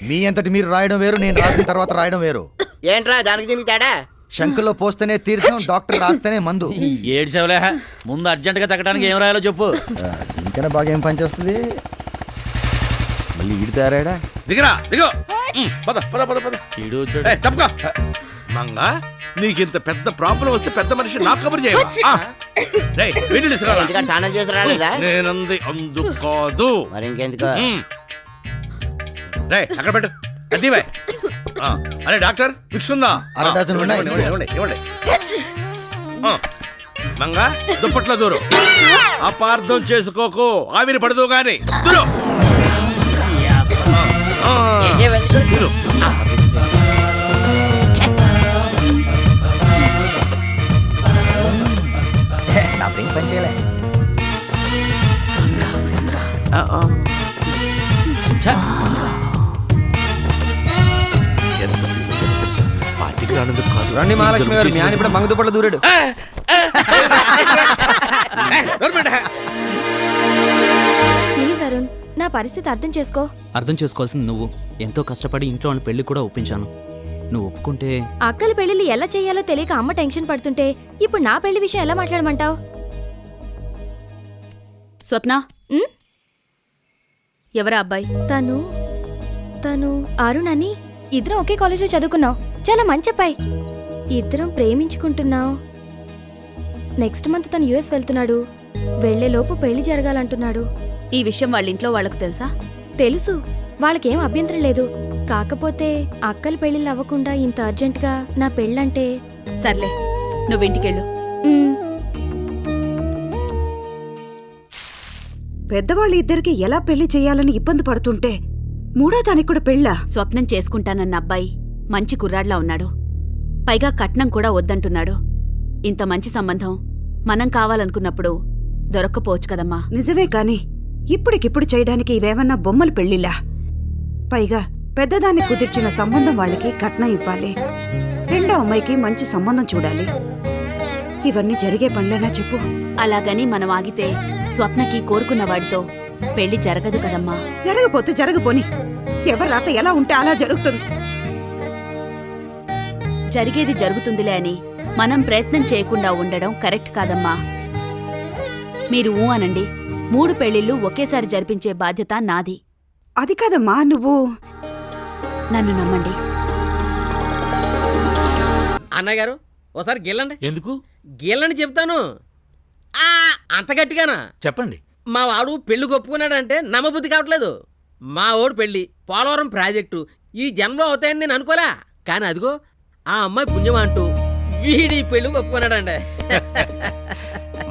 మీ అంతటి మీరు రాయడం వేరు, నేను రాసిన తర్వాత రాయడం వేరు. ఏంట్రా దానికి దీనికి తేడా? శంకులో పోస్తేనే తీర్థం, డాక్టర్ రాస్తేనే మందు. ఏడ్చేవలే, ముందు అర్జెంట్ గా తగ్గడానికి ఏం రాయాలో చెప్పు. ఇంకా బాగా ఏం పని చేస్తుంది. మళ్ళీ ఈడు తయారాడా? దిగరా దిగో. పద పద పద పద. ఈడు తప్పక మంగ, నీకింత పెద్ద ప్రాబ్లం వస్తే పెద్ద మనిషి నాకు కబురు చేయాలి. స్నానం చేసి రాలేదా? నేనంది అందుకు కాదు. మరి ఇంకెందుకు? రే అక్కడ పెట్టు. అదివే. అరే డాక్టర్ ఫిక్స్ ఉందా? అర డజన్ ఉన్నాయి. ఇవ్వండి. మంగ దుప్పట్లో దూరు. అపార్థం చేసుకోకు, ఆవిరి పడదు గాని దూరు. నా బ్రెయిన్ పని చేయలే. రండి మహాలక్ష్మి గారు, మీ ఆయన ఇప్పుడు మంగ దుప్పట్లో దూరాడు. ప్లీజ్ అరుణ్, నా పరిస్థితి అర్థం చేసుకో. అర్థం చేసుకోవాల్సింది నువ్వు. ఎంతో కష్టపడి ఇంట్లో వాళ్ళ పెళ్లి కూడా ఒప్పించాను. నువ్వు ఒప్పుకుంటే అక్కల పెళ్లిళ్ళు ఎలా చేయాలో తెలియక అమ్మ టెన్షన్ పడుతుంటే ఇప్పుడు నా పెళ్లి విషయం ఎలా మాట్లాడమంటావు? స్వప్న, ఎవరా అబ్బాయి? తను అరుణ్ అని, ఇద్దరం ఒకే కాలేజీలో చదువుకున్నావు. చాలా మంచి అబ్బాయి. ఇద్దరం ప్రేమించుకుంటున్నావు. నెక్స్ట్ మంత్ తను యుఎస్ వెళ్తున్నాడు. వెళ్లేలోపు పెళ్లి జరగాలంటున్నాడు. ఈ విషయం వాళ్ళ ఇంట్లో వాళ్ళకు తెలుసా? తెలుసు, వాళ్ళకేం అభ్యంతరం లేదు. కాకపోతే అక్కల పెళ్లిళ్ళు అవ్వకుండా ఇంత అర్జెంటుగా నా పెళ్ళంటే. సర్లే, నువ్వింటికెళ్ళు. పెద్దవాళ్ళు ఇద్దరికి ఎలా పెళ్లి చేయాలని ఇబ్బంది పడుతుంటే మూడో దానికి కూడా పెళ్ళా? స్వప్నం చేసుకుంటానన్న అబ్బాయి మంచి కుర్రాడ్లా ఉన్నాడు. పైగా కట్నం కూడా వద్దంటున్నాడు. ఇంత మంచి సంబంధం మనం కావాలనుకున్నప్పుడు దొరక్కపోవచ్చు కదమ్మా. నిజమే కాని ఇప్పటికిప్పుడు చేయడానికి ఇవేమన్నా బొమ్మల పెళ్లిలా? పైగా పెద్దదాన్ని కుదిర్చిన సంబంధం వాళ్ళకి కట్నం ఇవ్వాలి, రెండో అమ్మాయికి మంచి సంబంధం చూడాలి. ఇవన్నీ జరిగే పనులేనా చెప్పు? అలాగని మనం ఆగితే స్వప్నకి కోరుకున్న వాడితో పెళ్లి జరగదు కదమ్మా. జరగపోతే జరగపోని, ఎవరి రాత ఎలా ఉంటే అలా జరుగుతుంది. జరిగేది జరుగుతుందిలే అని మనం ప్రయత్నం చేయకుండా ఉండడం కరెక్ట్ కాదమ్మా. మీరు ఊ అనండి, 3 పెళ్లిళ్ళు ఒకేసారి జరిపించే బాధ్యత నాది. అది కాదమ్మా, నువ్వు నన్ను నమ్మండి. అన్నయ్య గారు ఒకసారి గెల్లండి. ఎందుకు గెల్లండి చెప్తాను. అంత గట్టిగానా? చెప్పండి. మా వాడు పెళ్లి ఒప్పుకున్నాడంటే నమ్మబుద్ధి కావట్లేదు. మా వాడు పెళ్లి పోలవరం ప్రాజెక్టు ఈ జన్మలో అవుతాయని నేను అనుకోలే. కానీ అదిగో ఆ అమ్మాయి పుణ్యం అంటూ వీడి పెళ్లి ఒప్పుకున్నాడండి.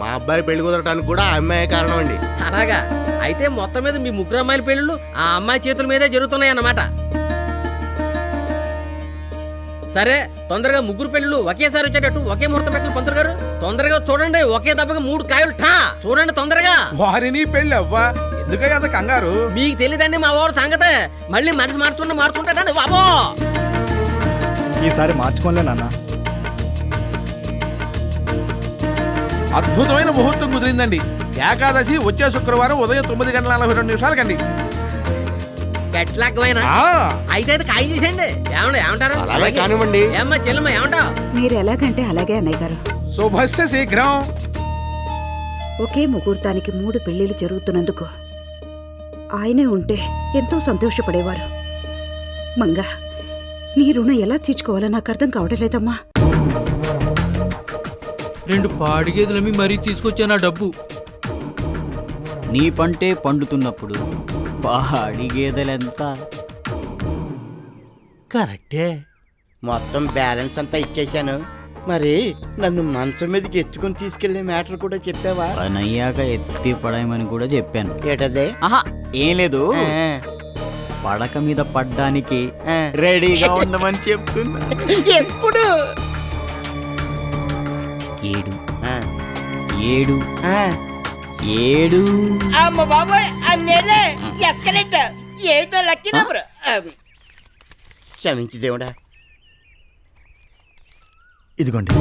మా అబ్బాయి పెళ్లి కుదరటానికి కూడా ఆ అమ్మాయి కారణం అండి. అలాగా? అయితే మొత్తం మీద మీ ముగ్గురు అమ్మాయిల పెళ్ళిళ్ళు ఆ అమ్మాయి చేతుల మీదే జరుగుతున్నాయి అన్నమాట. సరే, తొందరగా ముగ్గురు పెళ్ళిళ్ళు ఒకేసారి వచ్చేటట్టు ఒకే ముహూర్తం పెట్టిన పంతులు గారు తొందరగా చూడండి. ఒకే దెబ్బగా 3 కాయలు ఠా చూడండి తొందరగా. వారిని పెళ్ళి అవ్వా ఎందుకయ్యా అంత కంగారు? మీకు తెలియదండి మా వాడు సంగతే. మళ్ళీ మనిషి మారుతుంటాడండి బాబో. ఈసారి మార్చుకోలే నాన్న. అద్భుతమైన ముహూర్తం కుదిరిందండి. ఏకాదశి వచ్చే శుక్రవారం ఉదయం 9:42 గట్లకమైనా అయితే కాయ చేసేయండి. ఏమంటారు? అలాగే కానివ్వండి. ఏమ్మా చెల్లమ్మ ఏమంటావు? మీరు ఎలాగంటే అలాగే అన్నయ్య గారు. శుభస్య శీఘ్రం. ఒకే ముహూర్తానికి 3 పెళ్లిళ్ళు జరుగుతున్నందుకు ఆయనే ఉంటే ఎంతో సంతోషపడేవారు. మంగా, నీ రుణం ఎలా తీర్చుకోవాలో నాకు అర్థం కావడం లేదమ్మా. 2 పాడి గేదెలమి మరీ తీసుకొచ్చాను ఆ డబ్బు. నీ పంటే పండుతున్నప్పుడు పాడి గేదెలెంత? కరెక్టే. మొత్తం బ్యాలెన్స్ అంతా ఇచ్చేశాను. మరి నన్ను మంచం మీదకి ఎత్తుకుని తీసుకెళ్లే మ్యాటర్ కూడా చెప్పావా? పనయ్యాక ఎత్తి పడేయమని కూడా చెప్పాను. ఏటదే? ఆహా, ఏం లేదు. పడక మీద పడ్డానికి రెడీగా ఉండమని చెప్తున్నా. ఎప్పుడు? 7 7 అమ్మ బాబాయ్, అన్నేలే ఎస్కలేటర్. ఏటో లక్కీ నెంబర్. క్షమించి దేవుడా. ఇదిగోండి,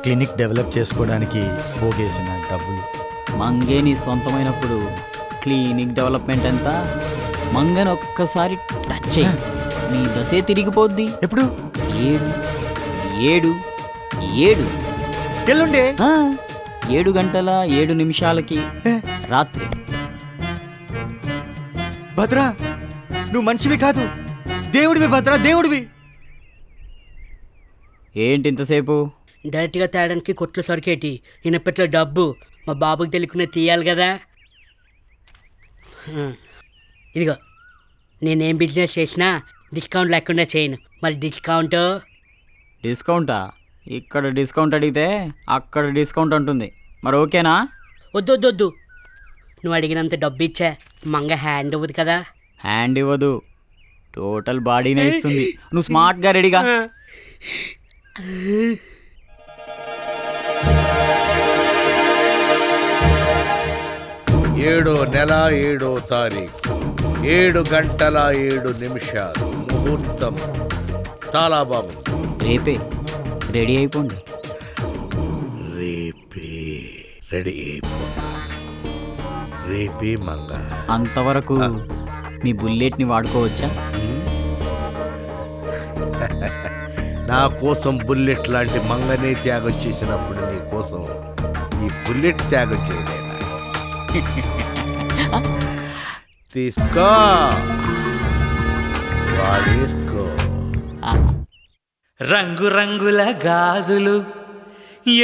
క్లినిక్ డెవలప్ చేసుకోవడానికి పోగేసిన డబ్బులు. మంగే నీ సొంతమైనప్పుడు క్లినిక్ డెవలప్మెంట్ ఎంత? మంగని ఒక్కసారి టచ్ చేయి, నీ దశే తిరిగిపోద్ది. ఎప్పుడు? 7 ఎల్లుండే 7 గంటల 7 నిమిషాలకి రాత్రి. భద్రా, నువ్వు మనిషివి కాదు, దేవుడివి భద్రా, దేవుడివి. ఏంటి ఇంతసేపు? డైరెక్ట్గా తేడానికి కొట్లు సరికేటి ఇనపెట్ల డబ్బు మా బాబుకి తెలియకుండా తీయాలి కదా. ఇదిగో, నేనేం బిజినెస్ చేసినా డిస్కౌంట్ లేకుండా చేయను. మరి డిస్కౌంటా? ఇక్కడ డిస్కౌంట్ అడిగితే అక్కడ డిస్కౌంట్ ఉంటుంది. మరి ఓకేనా? వద్దు, నువ్వు అడిగినంత డబ్బు ఇచ్చా మంగ హ్యాండ్ ఇవ్వదు కదా. హ్యాండ్ ఇవ్వదు, టోటల్ బాడీనే ఇస్తుంది. నువ్వు స్మార్ట్గా రెడీగా. 7వ నెల 7వ తారీఖు 7 గంటల 7 నిమిషాలు ముహూర్తం. చాలా బాగుంది. రేపే రెడీ అయిపోండి. రేపే రెడీ అయిపోతాను. రేపే మంగ. అంతవరకు మీ బుల్లెట్ని వాడుకోవచ్చా? నా కోసం బుల్లెట్ లాంటి మంగనే త్యాగం చేసినప్పుడు నీ కోసం ఈ బుల్లెట్ త్యాగం చేయలేనా? తీసుకో, వాడేసుకో. రంగు రంగుల గాజులు,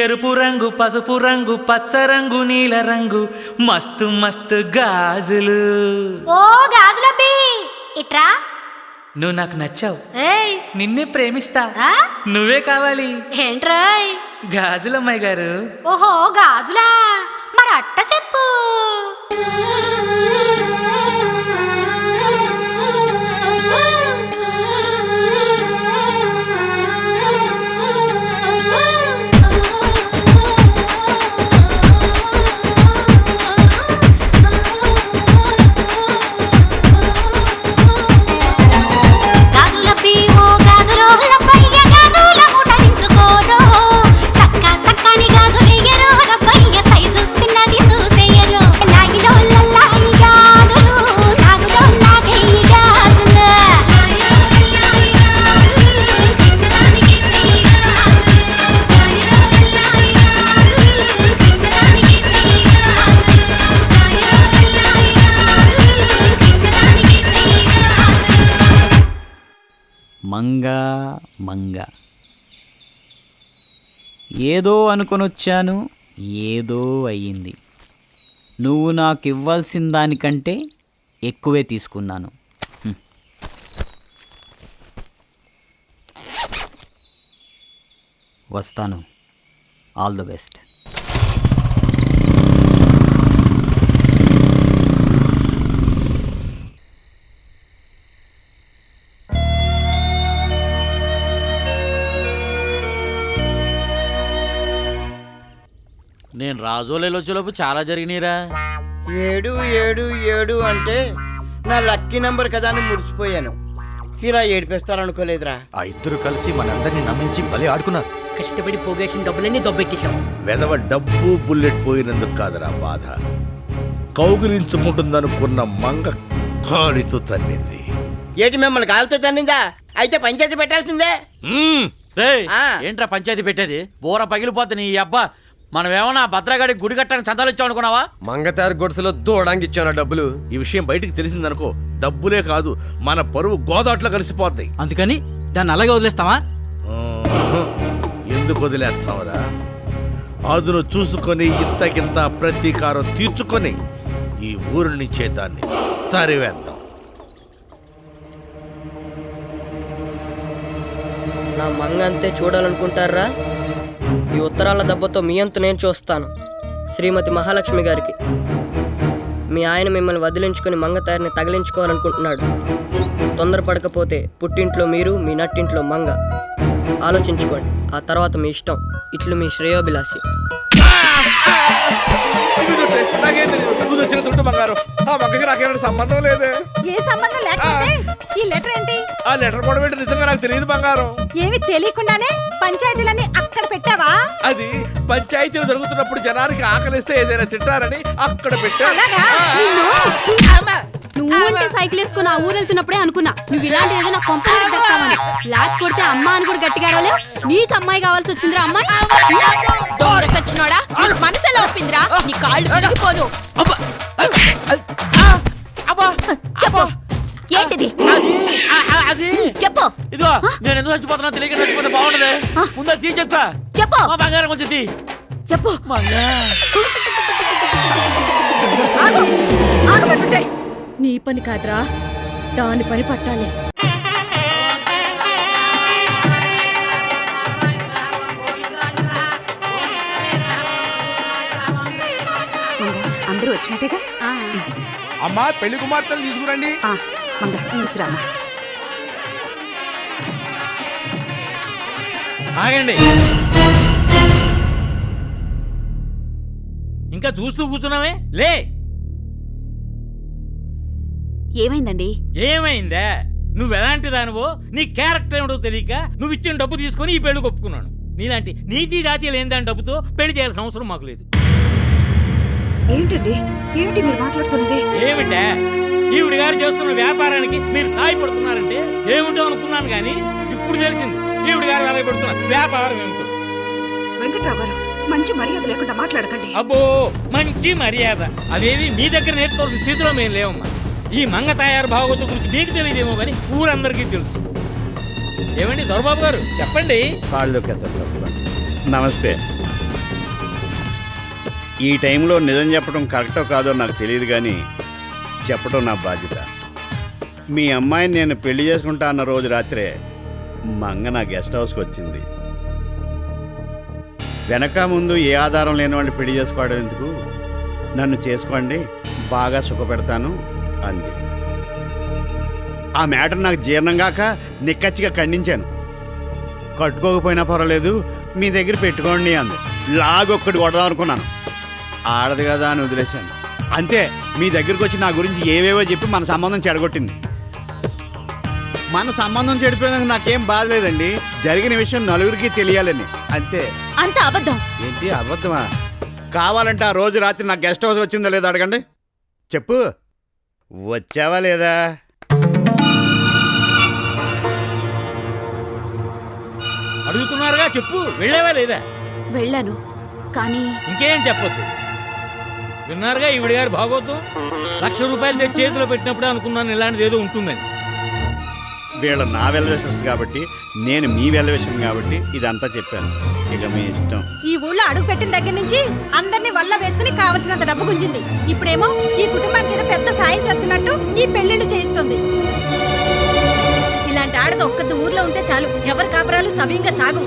ఎరుపు రంగు, పసుపు రంగు, పచ్చ రంగు, నీల రంగు, మస్తు మస్తు గాజులు. ఓ గాజులబ్బి, ఇట్రా. నువ్వు నాకు నచ్చావు, నిన్నే ప్రేమిస్తా. నువ్వే కావాలి. ఏంట్రాయ్? గాజులమ్మాయి గారు. ఓహో, గాజులా? మరి అట్ట చెప్పు. సైజు చిన్నది చూసే మంగ. ఏదో అనుకొనొచ్చాను, ఏదో అయ్యింది. నువ్వు నాకు ఇవ్వాల్సిన దానికంటే ఎక్కువే తీసుకున్నాను. వస్తాను. All the best. నేను రాజోలేలో వచ్చేలోపు చాలా జరిగినాయిరా. 7 7 7 అంటే నా లక్కీ నెంబర్ కదా అని మురిసిపోయాను. ఇలా ఏడిపిస్తారనుకోలేదురా. ఆ ఇద్దరు కలిసి మనందరినీ నమ్మించి బలి ఆడుకున్నారు. కష్టపడి పోగేసిన డబ్బులన్నీ దొబ్బెట్టేశాం. వెదవ డబ్బు బుల్లెట్ పోయినందుకు కాదురా బాధ, కౌగిలించుకుంటుందనుకున్న మంగ కాలితో తన్నింది. ఏటి మిమ్మల్ని కాలుతో తన్నిందా? అయితే పంచాయతీ పెట్టాల్సిందే. ఏంట్రా పంచాయతీ పెట్టేది? బోర పగిలిపోతే నీ అబ్బా. మనం ఏమన్నా భద్రగాడి గుడి కట్టడానికి చందాలు ఇచ్చాం అనుకున్నావా? మంగతారు గొడుసులో దూడానికి ఇచ్చాను డబ్బులు. ఈ విషయం బయటికి తెలిసిందనుకో, డబ్బులే కాదు మన పరువు గోదాట్లో కలిసిపోతాయి. అందుకని దాన్ని అలాగే వదిలేస్తావా? ఎందుకు వదిలేస్తావరా? అదును చూసుకొని ఇంతకింత ప్రతీకారం తీర్చుకొని ఈ ఊరు నుంచే దాన్ని తరివేద్దాం. నా మంగ అంతే చూడాలనుకుంటారా? ఈ ఉత్తరాల దెబ్బతో మీ అంత నేను చూస్తాను. శ్రీమతి మహాలక్ష్మి గారికి, మీ ఆయన మిమ్మల్ని వదిలించుకొని మంగతారిని తగిలించుకోవాలనుకుంటున్నాడు. తొందరపడకపోతే పుట్టింట్లో మీరు, మీ నట్టింట్లో మంగ. ఆలోచించుకోండి, ఆ తర్వాత మీ ఇష్టం. ఇట్లు మీ శ్రేయోభిలాషి. బంగారం ఆ మగ్గకి నాకేమైనా సంబంధం లేదే. ఏ సంబంధం లేకపోతే ఈ లెటర్ ఏంటి? ఆ లెటర్ కూడా ఏంటి నిజంగా నాకు తెలియదు బంగారం. ఏమి తెలియకుండానే పంచాయతీలన్నీ అక్కడ పెట్టావా? అది పంచాయతీలు జరుగుతున్నప్పుడు జనానికి ఆకలిస్తే ఏదైనా తింటారని అక్కడ పెట్టా. నువ్వు అంటే సైకిల్ వేసుకుని ఆ ఊరు వెళ్తున్నప్పుడే అనుకున్నా నువ్వు ఇలాంటి ఏదో నా కొంపలు తెస్తావని. లాక్ కొడితే అమ్మ అని కూడా గట్టిగా అరవలే. నీకు అమ్మాయి కావాల్సి వచ్చిందిరా. అమ్మాయి సచ్చినోడా, మనసులో ఒప్పిందిరా. నీ కాళ్ళు తిరిగిపోను. చెప్పు, ఏంటిది? అది చెప్పు. ఇదిగో నేను ఎందుకు చచ్చిపోతున్నా తెలియక చచ్చిపోతే బాగుండదు. ముందు తీ చెప్తా. చెప్పు. బంగారం కొంచెం తీ. చెప్పు. నీ పని కాదురా, దాని పని పట్టాలి. అందరూ వచ్చినట్టేగా? అమ్మా పెళ్లి కుమార్తెలు తీసుకురండి. మంగ తీసురామా. ఆగండి. ఇంకా చూస్తూ కూర్చున్నావే? లే. ఏమైందండి? ఏమైందా? నువ్వు ఎలాంటి దానివో, నీ క్యారెక్టర్ ఏమిటో తెలియక నువ్వు ఇచ్చిన డబ్బు తీసుకొని ఈ పెళ్లి ఒప్పుకున్నాను. నీలాంటి నీతి జాతీయ లేని దాని డబ్బుతో పెళ్లి చేయాల్సిన అవసరం మాకు లేదు. ఏంటండి ఏమిటి మీరు మాట్లాడుతున్నది? ఏమిటా? ఈవిడ గారు చేస్తున్న వ్యాపారానికి మీరు సాయపడుతున్నారంటే ఏమిటో అనుకున్నాను, కానీ ఇప్పుడు తెలిసింది ఈవిడ గారు వెలగబెడుతున్న వ్యాపారం ఏమిటో. వెంకట్రావు గారు, మంచి మర్యాద లేకుండా మాట్లాడకండి. అబ్బో, మంచి మర్యాద అదేవి మీ దగ్గర నేర్చుకోవాల్సిన స్థితిలో మేము లేవమ్మా. ఈ మంగ తయారు భాగవతం గురించి మీకు తెలియదేమో కానీ ఊరందరికీ తెలుసు. ఏమండి దొరబాబు గారు, చెప్పండి. నమస్తే. ఈ టైంలో నిజం చెప్పడం కరెక్టో కాదో నాకు తెలియదు, కానీ చెప్పడం నా బాధ్యత. మీ అమ్మాయిని నేను పెళ్లి చేసుకుంటా అన్న రోజు రాత్రే మంగ నా గెస్ట్ హౌస్కి వచ్చింది. వెనక ముందు ఏ ఆధారం లేని వాళ్ళు పెళ్లి చేసుకోవడం ఎందుకు, నన్ను చేసుకోండి, బాగా సుఖపెడతాను అంది. ఆ మ్యాటర్ నాకు జీర్ణం కాక నిక్కచ్చిగా ఖండించాను. కట్టుకోకపోయినా పర్వాలేదు, మీ దగ్గర పెట్టుకోండి అంది. లాగొక్కటి కొడదాం అనుకున్నాను, ఆడదు కదా అని వదిలేశాను. అంతే, మీ దగ్గరికి వచ్చి నా గురించి ఏవేవో చెప్పి మన సంబంధం చెడగొట్టింది. మన సంబంధం చెడిపోయినందుకు నాకేం బాధ లేదండి, జరిగిన విషయం నలుగురికి తెలియాలని అంతే. అంత అబద్ధం. ఏంటి అబద్ధమా? కావాలంటే ఆ రోజు రాత్రి నా గెస్ట్ హౌస్ వచ్చిందో లేదో అడగండి. చెప్పు, వచ్చావా లేదా? అడుగుతున్నారుగా, చెప్పు. వెళ్ళావా లేదా? వెళ్ళాను, కానీ ఇంకేం చెప్పొద్దు. విన్నారుగా ఈవిడ గారు భాగవతం. 1,00,000 రూపాయలు తెచ్చి చేతిలో పెట్టినప్పుడే అనుకున్నాను ఇలాంటిది ఏదో ఉంటుందని. వీళ్ళ నా వెల్విషన్స్ కాబట్టి నేను మీ వెల్విషన్ కాబట్టి ఇదంతా చెప్పాను. ఇక మీ ఇష్టం. ఈ ఊళ్ళో అడుగు పెట్టిన దగ్గర నుంచి అందరినీ వల్ల వేసుకుని కావలసినంత డబ్బు గుంజింది. ఇప్పుడేమో ఈ కుటుంబానికి ఏదో పెద్ద సాయం చేస్తున్నట్టు ఈ పెళ్లిళ్ళు చేయిస్తుంది. ఇలాంటి ఆడది ఒక్కద్దు ఊర్లో ఉంటే చాలు, ఎవరి కాపురాలు సవ్యంగా సాగు.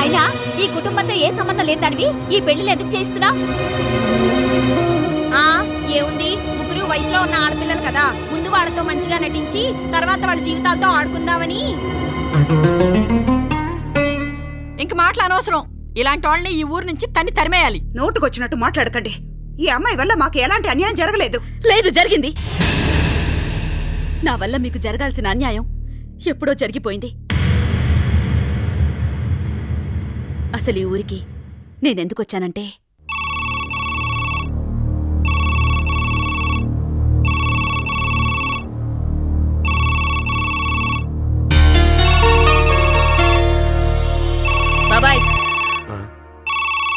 అయినా ఈ కుటుంబంతో ఏ సంబంధం లేదు దానివి ఈ పెళ్లిళ్ళు ఎందుకు చేయిస్తున్నా? ఏముంది, ముగ్గురు వయసులో ఉన్న ఆడపిల్లలు కదా, ముందు వాళ్ళతో మంచిగా నటించి తర్వాత వాళ్ళ జీవితాలతో ఆడుకుందామని. ఇంక మాటలు అనవసరం. ఇలాంటి వాళ్ళని ఈ ఊరు నుంచి తరిమేయాలి. నోటుకొచ్చినట్టు మాట్లాడకండి. ఈ అమ్మాయి వల్ల మాకు ఎలాంటి అన్యాయం జరగలేదు. లేదు, జరిగింది. నా వల్ల మీకు జరగాల్సిన అన్యాయం ఎప్పుడో జరిగిపోయింది. అసలు ఈ ఊరికి నేనెందుకొచ్చానంటే, బాబాయ్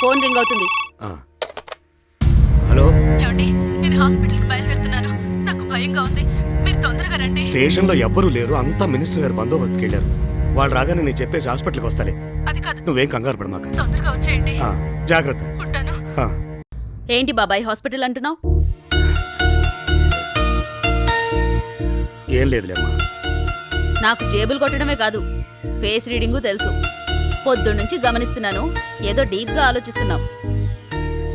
ఫోన్ రింగ్ అవుతుంది. హలో, ఏమండి, నేను హాస్పిటల్కి బయలుదేరుతున్నాను. నాకు భయంగా ఉంది, మీరు తొందరగా రండి. స్టేషన్లో ఎవ్వరూ లేరు, అంతా మినిస్టర్ గారు బందోబస్తుకి వెళ్ళారు. వాళ్ళు రాగానే నేను చెప్పేసి హాస్పిటల్కి వస్తాలే. అది కాదు, నువ్వేం కంగారు పడమాక. తొందరగా వచ్చేయండి. జాగ్రత్త. ఉంటాను. ఆ. ఏంటి బాబాయ్ హాస్పిటల్ అంటున్నావు? ఏం లేదులేమ్మా. నాకు జేబులు కొట్టడమే కాదు, ఫేస్ రీడింగు తెలుసు. పొద్దున్నుంచి గమనిస్తున్నాను, ఏదో డీప్గా ఆలోచిస్తున్నావు.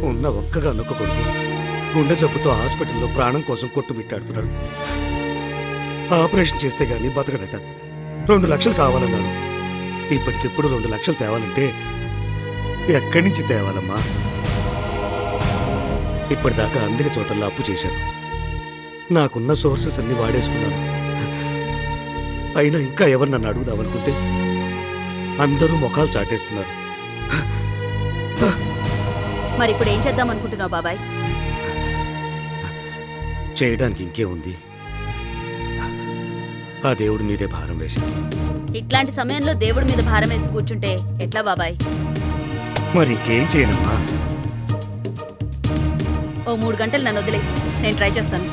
ఉన్న ఒక్కగా నొక్క కొడుకు గుండె జబ్బుతో హాస్పిటల్లో ప్రాణం కోసం కొట్టుమిట్టాడుతున్నాడు. ఆపరేషన్ చేస్తే గానీ బతకడట. 2 లక్షలు కావాలన్నారు. ఇప్పటికిప్పుడు 2 లక్షలు తేవాలంటే ఎక్కడి నుంచి తేవాలమ్మా? ఇప్పటిదాకా అందిన చోటల్లో అప్పు చేశాను. నాకున్న సోర్సెస్ అన్ని వాడేసుకున్నాను. అయినా ఇంకా ఎవరు నన్ను అడుగుదామనుకుంటే అందరూ ముఖాలు చాటేస్తున్నారు. మరి ఇప్పుడు ఏం చేద్దాం అనుకుంటున్నావు బాబాయ్? చేయడానికి ఇంకే ఉంది? ఆ దేవుడి మీదే భారం వేసింది. ఇట్లాంటి సమయంలో దేవుడి మీద భారం వేసి కూర్చుంటే ఎట్లా బాబాయ్? మరి ఇంకేం చేయనమ్మా? ఓ 3 గంటలు నన్ను వదిలే, నేను ట్రై చేస్తాను.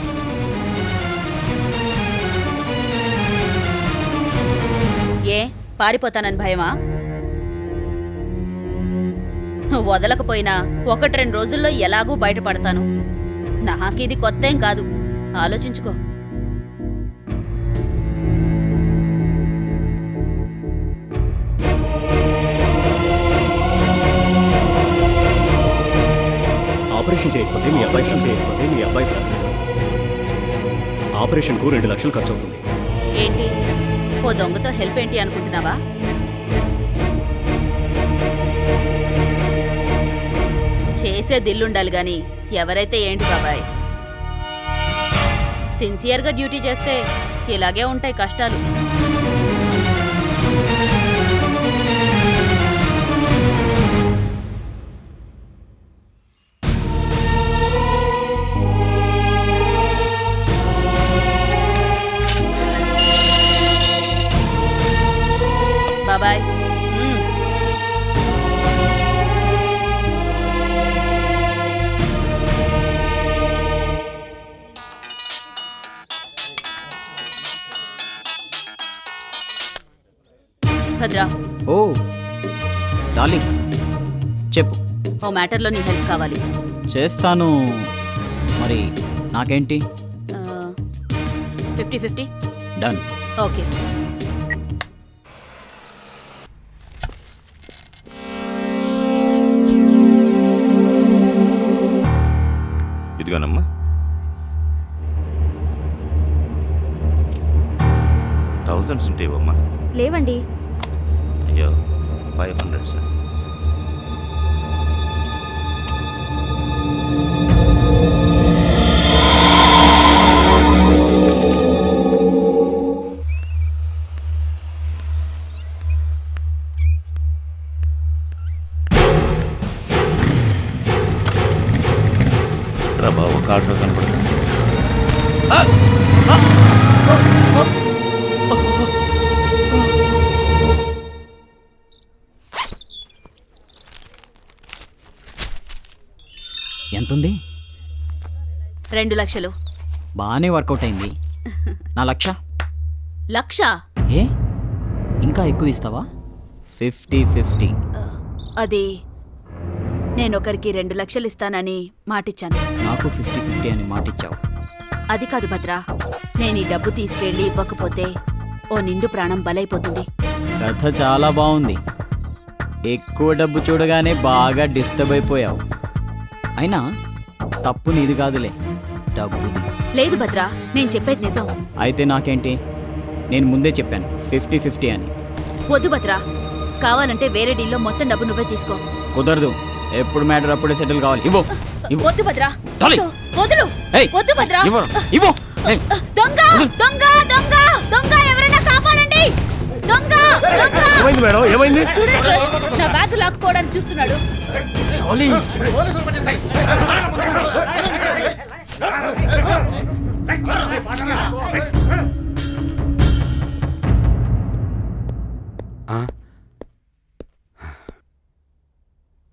ఏ పారిపోతానని భయమా? నువ్వు వదలకపోయినా 1-2 రోజుల్లో ఎలాగూ బయటపడతాను. నాకిది కొత్తేం కాదు, ఆలోచించుకో. ఆపరేషన్ చేయకపోతే మీ అబ్బాయి బ్రతకడు. ఆపరేషన్కు 2 లక్షలు ఖర్చు అవుతుంది. ఏంటి, ఓ దొంగతో హెల్ప్ ఏంటి అనుకుంటున్నావా? చేసే దిల్లుండాలి గాని ఎవరైతే ఏంటి బాబాయ్. సిన్సియర్గా డ్యూటీ చేస్తే ఇలాగే ఉంటాయి కష్టాలు. బాబాయ్. భద్రా. ఓ డార్లింగ్, చెప్పు. ఓ మ్యాటర్లో నీ హెల్ప్ కావాలి. చేస్తాను. మరి నాకేంటి? 50-50. డన్. ఓకే. ఇదిగోనమ్మా. థౌజండ్స్ ఉంటాయివమ్మా. లేవండి. అయ్యో, 500 సార్. రా బాబు, కార్డులో కనపడుతుంది. ఎంతుంది? 2 లక్షలు. బాగానే వర్కౌట్ అయింది. నా 1,00,000. లక్ష? ఏ ఇంకా ఎక్కువ ఇస్తావా? 50-50. అది నేనొకరికి 2 లక్షలు ఇస్తానని మాటిచ్చాను. నాకు 50-50 అని మాటిచ్చావు. అది కాదు భద్రా, నేను ఈ డబ్బు తీసుకెళ్ళి ఇవ్వకపోతే ఓ నిండు ప్రాణం బలైపోతుంది. కథ చాలా బాగుంది. ఎక్కువ డబ్బు చూడగానే బాగా డిస్టర్బ్ అయిపోయావు. అయినా తప్పు నీది కాదులే, డబ్బుది. లేదు భద్రా, నేను చెప్పేది నిజం. అయితే నాకేంటి? నేను ముందే చెప్పాను 50-50 అని. వద్దు భద్రా, కావాలంటే వేరే డీల్లో మొత్తం డబ్బు నువ్వే తీసుకో. కుదరదు, ఎప్పుడు మ్యాటర్ అప్పుడే సెటిల్ కావాలి. ఇవ్వు. వద్దు భద్రా, డాలీ. వదులు. ఏయ్, వద్దు భద్రా. ఇవ్వు. ఏయ్, దొంగ దొంగ దొంగ దొంగ, ఎవరైనా కాపాడండి. దొంగ దొంగ. ఏమైంది మేడం, ఏమైంది? చూడండి, నా బ్యాగ్ లాక్కుపోవడానికి చూస్తున్నాడు.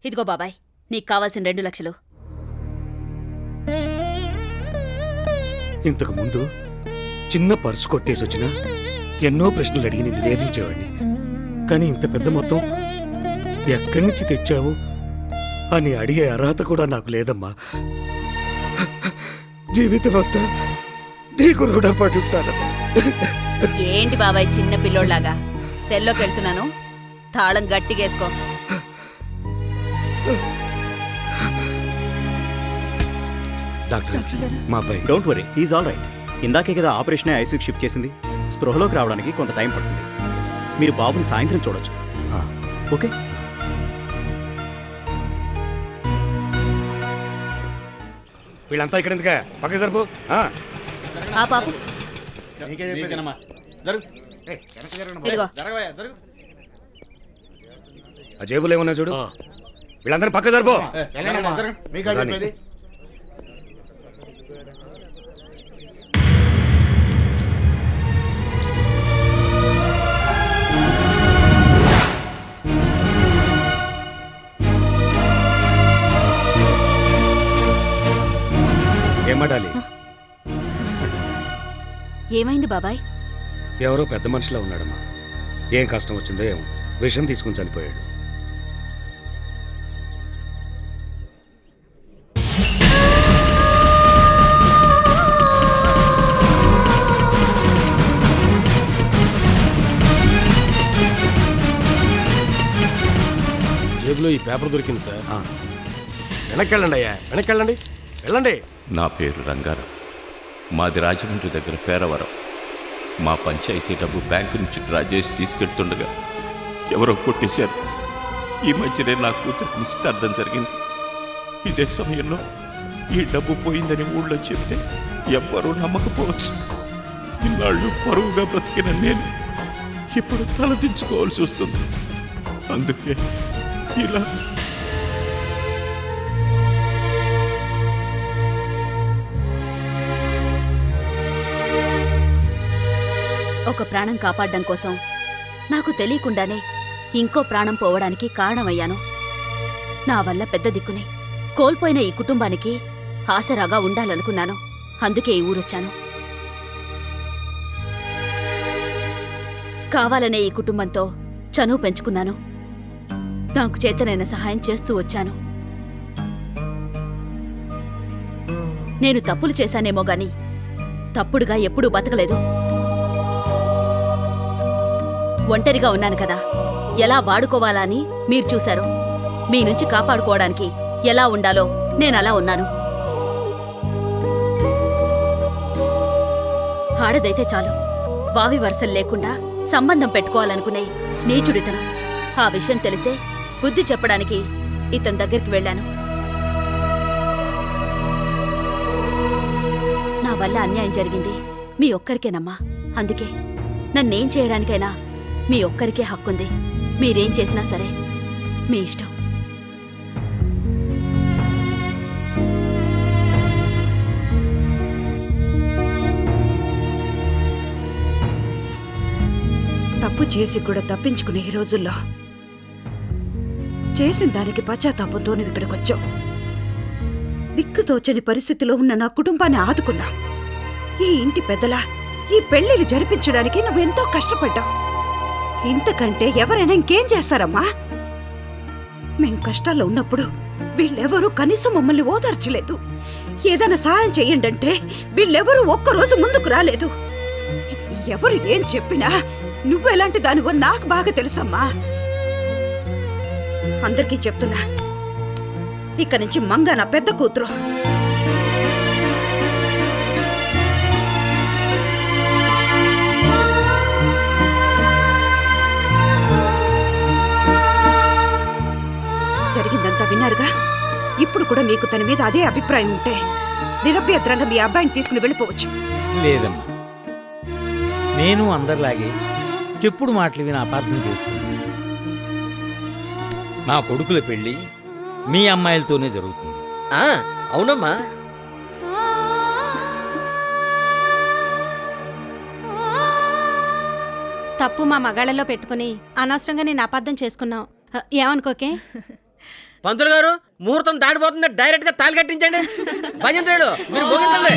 ఇదిగో బాబాయ్, నీకు కావాల్సిన 2 లక్షలు. ఇంతకు ముందు చిన్న పర్సు కొట్టేసి వచ్చినా ఎన్నో ప్రశ్నలు అడిగి నిన్ను వేధించేవాడిని. కానీ ఇంత పెద్ద మొత్తం ఎక్కడి నుంచి తెచ్చావు అని అడిగే అర్హత కూడా నాకు లేదమ్మా. జీవితం అంతా నీకు రుణపడి ఉంటాను. ఏంటి బాబాయ్ చిన్న పిల్లోడ్లాగా? సెల్లోకి వెళ్తున్నాను, తాళం గట్టిగేసుకో. డాక్టర్, మా అబ్బాయి don't worry, he's all right. ఇందాకే కదా ఆపరేషన్ ఐసీయూకి షిఫ్ట్ చేసింది. స్పృహలోకి రావడానికి కొంత టైం పడుతుంది. మీరు బాబుని సాయంత్రం చూడొచ్చు. ఓకే? వీళ్ళంతా ఇక్కడ ఎందుకే? పక్క సరిపో. ఆ పాపు ఇదిగో. ఆ జేబులు ఏమన్నా చూడు. వీళ్ళందరూ పక్క సరిపో. ఏమడాలి? ఏమైంది బాబాయ్? ఎవరో పెద్ద మనిషిలా ఉన్నాడమ్మా. ఏం కష్టం వచ్చిందో ఏమో, విషం తీసుకుని చనిపోయాడు. జేబులో ఈ పేపర్ దొరికింది సార్. వెనక్కి వెళ్ళండి అయ్యా, వెనక్కి వెళ్ళండి, వెళ్ళండి. నా పేరు రంగారావు, మాది రాజమండ్రి దగ్గర పేరవరం. మా పంచాయతీ డబ్బు బ్యాంకు నుంచి డ్రా చేసి తీసుకెళ్తుండగా ఎవరో కొట్టేశారు. ఈ మధ్యనే నా కూతురికి నిశ్చితార్థం జరిగింది. ఇదే సమయంలో ఈ డబ్బు పోయిందని ఊళ్ళో చెప్తే ఎవ్వరూ నమ్మకపోవచ్చు. ఇన్నాళ్ళు పరువుగా బ్రతికిన నేను ఇప్పుడు తలదించుకోవాల్సి వస్తుంది. అందుకే ఇలా ఒక ప్రాణం కాపాడడం కోసం నాకు తెలియకుండానే ఇంకో ప్రాణం పోవడానికి కారణమయ్యాను. నా వల్ల పెద్ద దిక్కుని కోల్పోయిన ఈ కుటుంబానికి ఆసరాగా ఉండాలనుకున్నాను. అందుకే ఈ ఊరొచ్చాను. కావాలనే ఈ కుటుంబంతో చనువు పెంచుకున్నాను. నాకు చేతనైన సహాయం చేస్తూ వచ్చాను. నేను తప్పులు చేశానేమో గాని తప్పుడుగా ఎప్పుడూ బతకలేదు. ఒంటరిగా ఉన్నాను కదా, ఎలా వాడుకోవాలా అని మీరు చూశారు. మీ నుంచి కాపాడుకోవడానికి ఎలా ఉండాలో నేనలా ఉన్నాను. ఆడదైతే చాలు, వావి వరుసలు లేకుండా సంబంధం పెట్టుకోవాలనుకునే నీచుడితను. ఆ విషయం తెలిసే బుద్ధి చెప్పడానికి ఇతని దగ్గరికి వెళ్ళాను. నా వల్ల అన్యాయం జరిగింది మీ ఒక్కరికేనమ్మా. అందుకే నన్నేం చేయడానికైనా మీ ఒక్కరికే హక్కుంది. మీరేం చేసినా సరే మీ ఇష్టం. తప్పు చేసి కూడా తప్పించుకునే ఈ రోజుల్లో చేసిన దానికి పశ్చాత్తాపంతో నువ్వు ఇక్కడికొచ్చావు. దిక్కుతోచని పరిస్థితిలో ఉన్న నా కుటుంబాన్ని ఆదుకున్నా. ఈ ఇంటి పెద్దలా ఈ పెళ్లిని జరిపించడానికి నువ్వు ఎంతో కష్టపడ్డావు. ఇంతకంటే ఎవరైనా ఇంకేం చేస్తారమ్మా? మేం కష్టాల్లో ఉన్నప్పుడు వీళ్ళెవరూ కనీసం మమ్మల్ని ఓదార్చలేదు. ఏదైనా సహాయం చెయ్యండి అంటే వీళ్ళెవరూ ఒక్కరోజు ముందుకు రాలేదు. ఎవరు ఏం చెప్పినా నువ్వెలాంటి దానివో నాకు బాగా తెలుసమ్మా. అందరికీ చెప్తున్నా, ఇక నుంచి మంగ నా పెద్ద కూతురు. జరిగిందంతా విన్నారుగా. ఇప్పుడు కూడా మీకు తన మీద అదే అభిప్రాయం ఉంటే నిరభ్యంతరంగా మీ అబ్బాయిని తీసుకుని వెళ్ళిపోవచ్చు. లేదమ్మా, నేను అందరిలాగే చెప్పుడు మాటలు విని అపార్థం చేసుకున్నాను. నా కొడుకుల పెళ్లి మీ అమ్మాయిలతోనే జరుగుతుంది. అవునమ్మా. తప్పు మా మగాళ్ళలో పెట్టుకుని అనవసరంగా నేను అపార్థం చేసుకున్నావు. ఏమనుకోకే. పంతులు గారు, ముహూర్తం దాటిపోతుంది, డైరెక్ట్ గా తాళి కట్టించండి. భజంత్రుడు మీరు ముగించండి.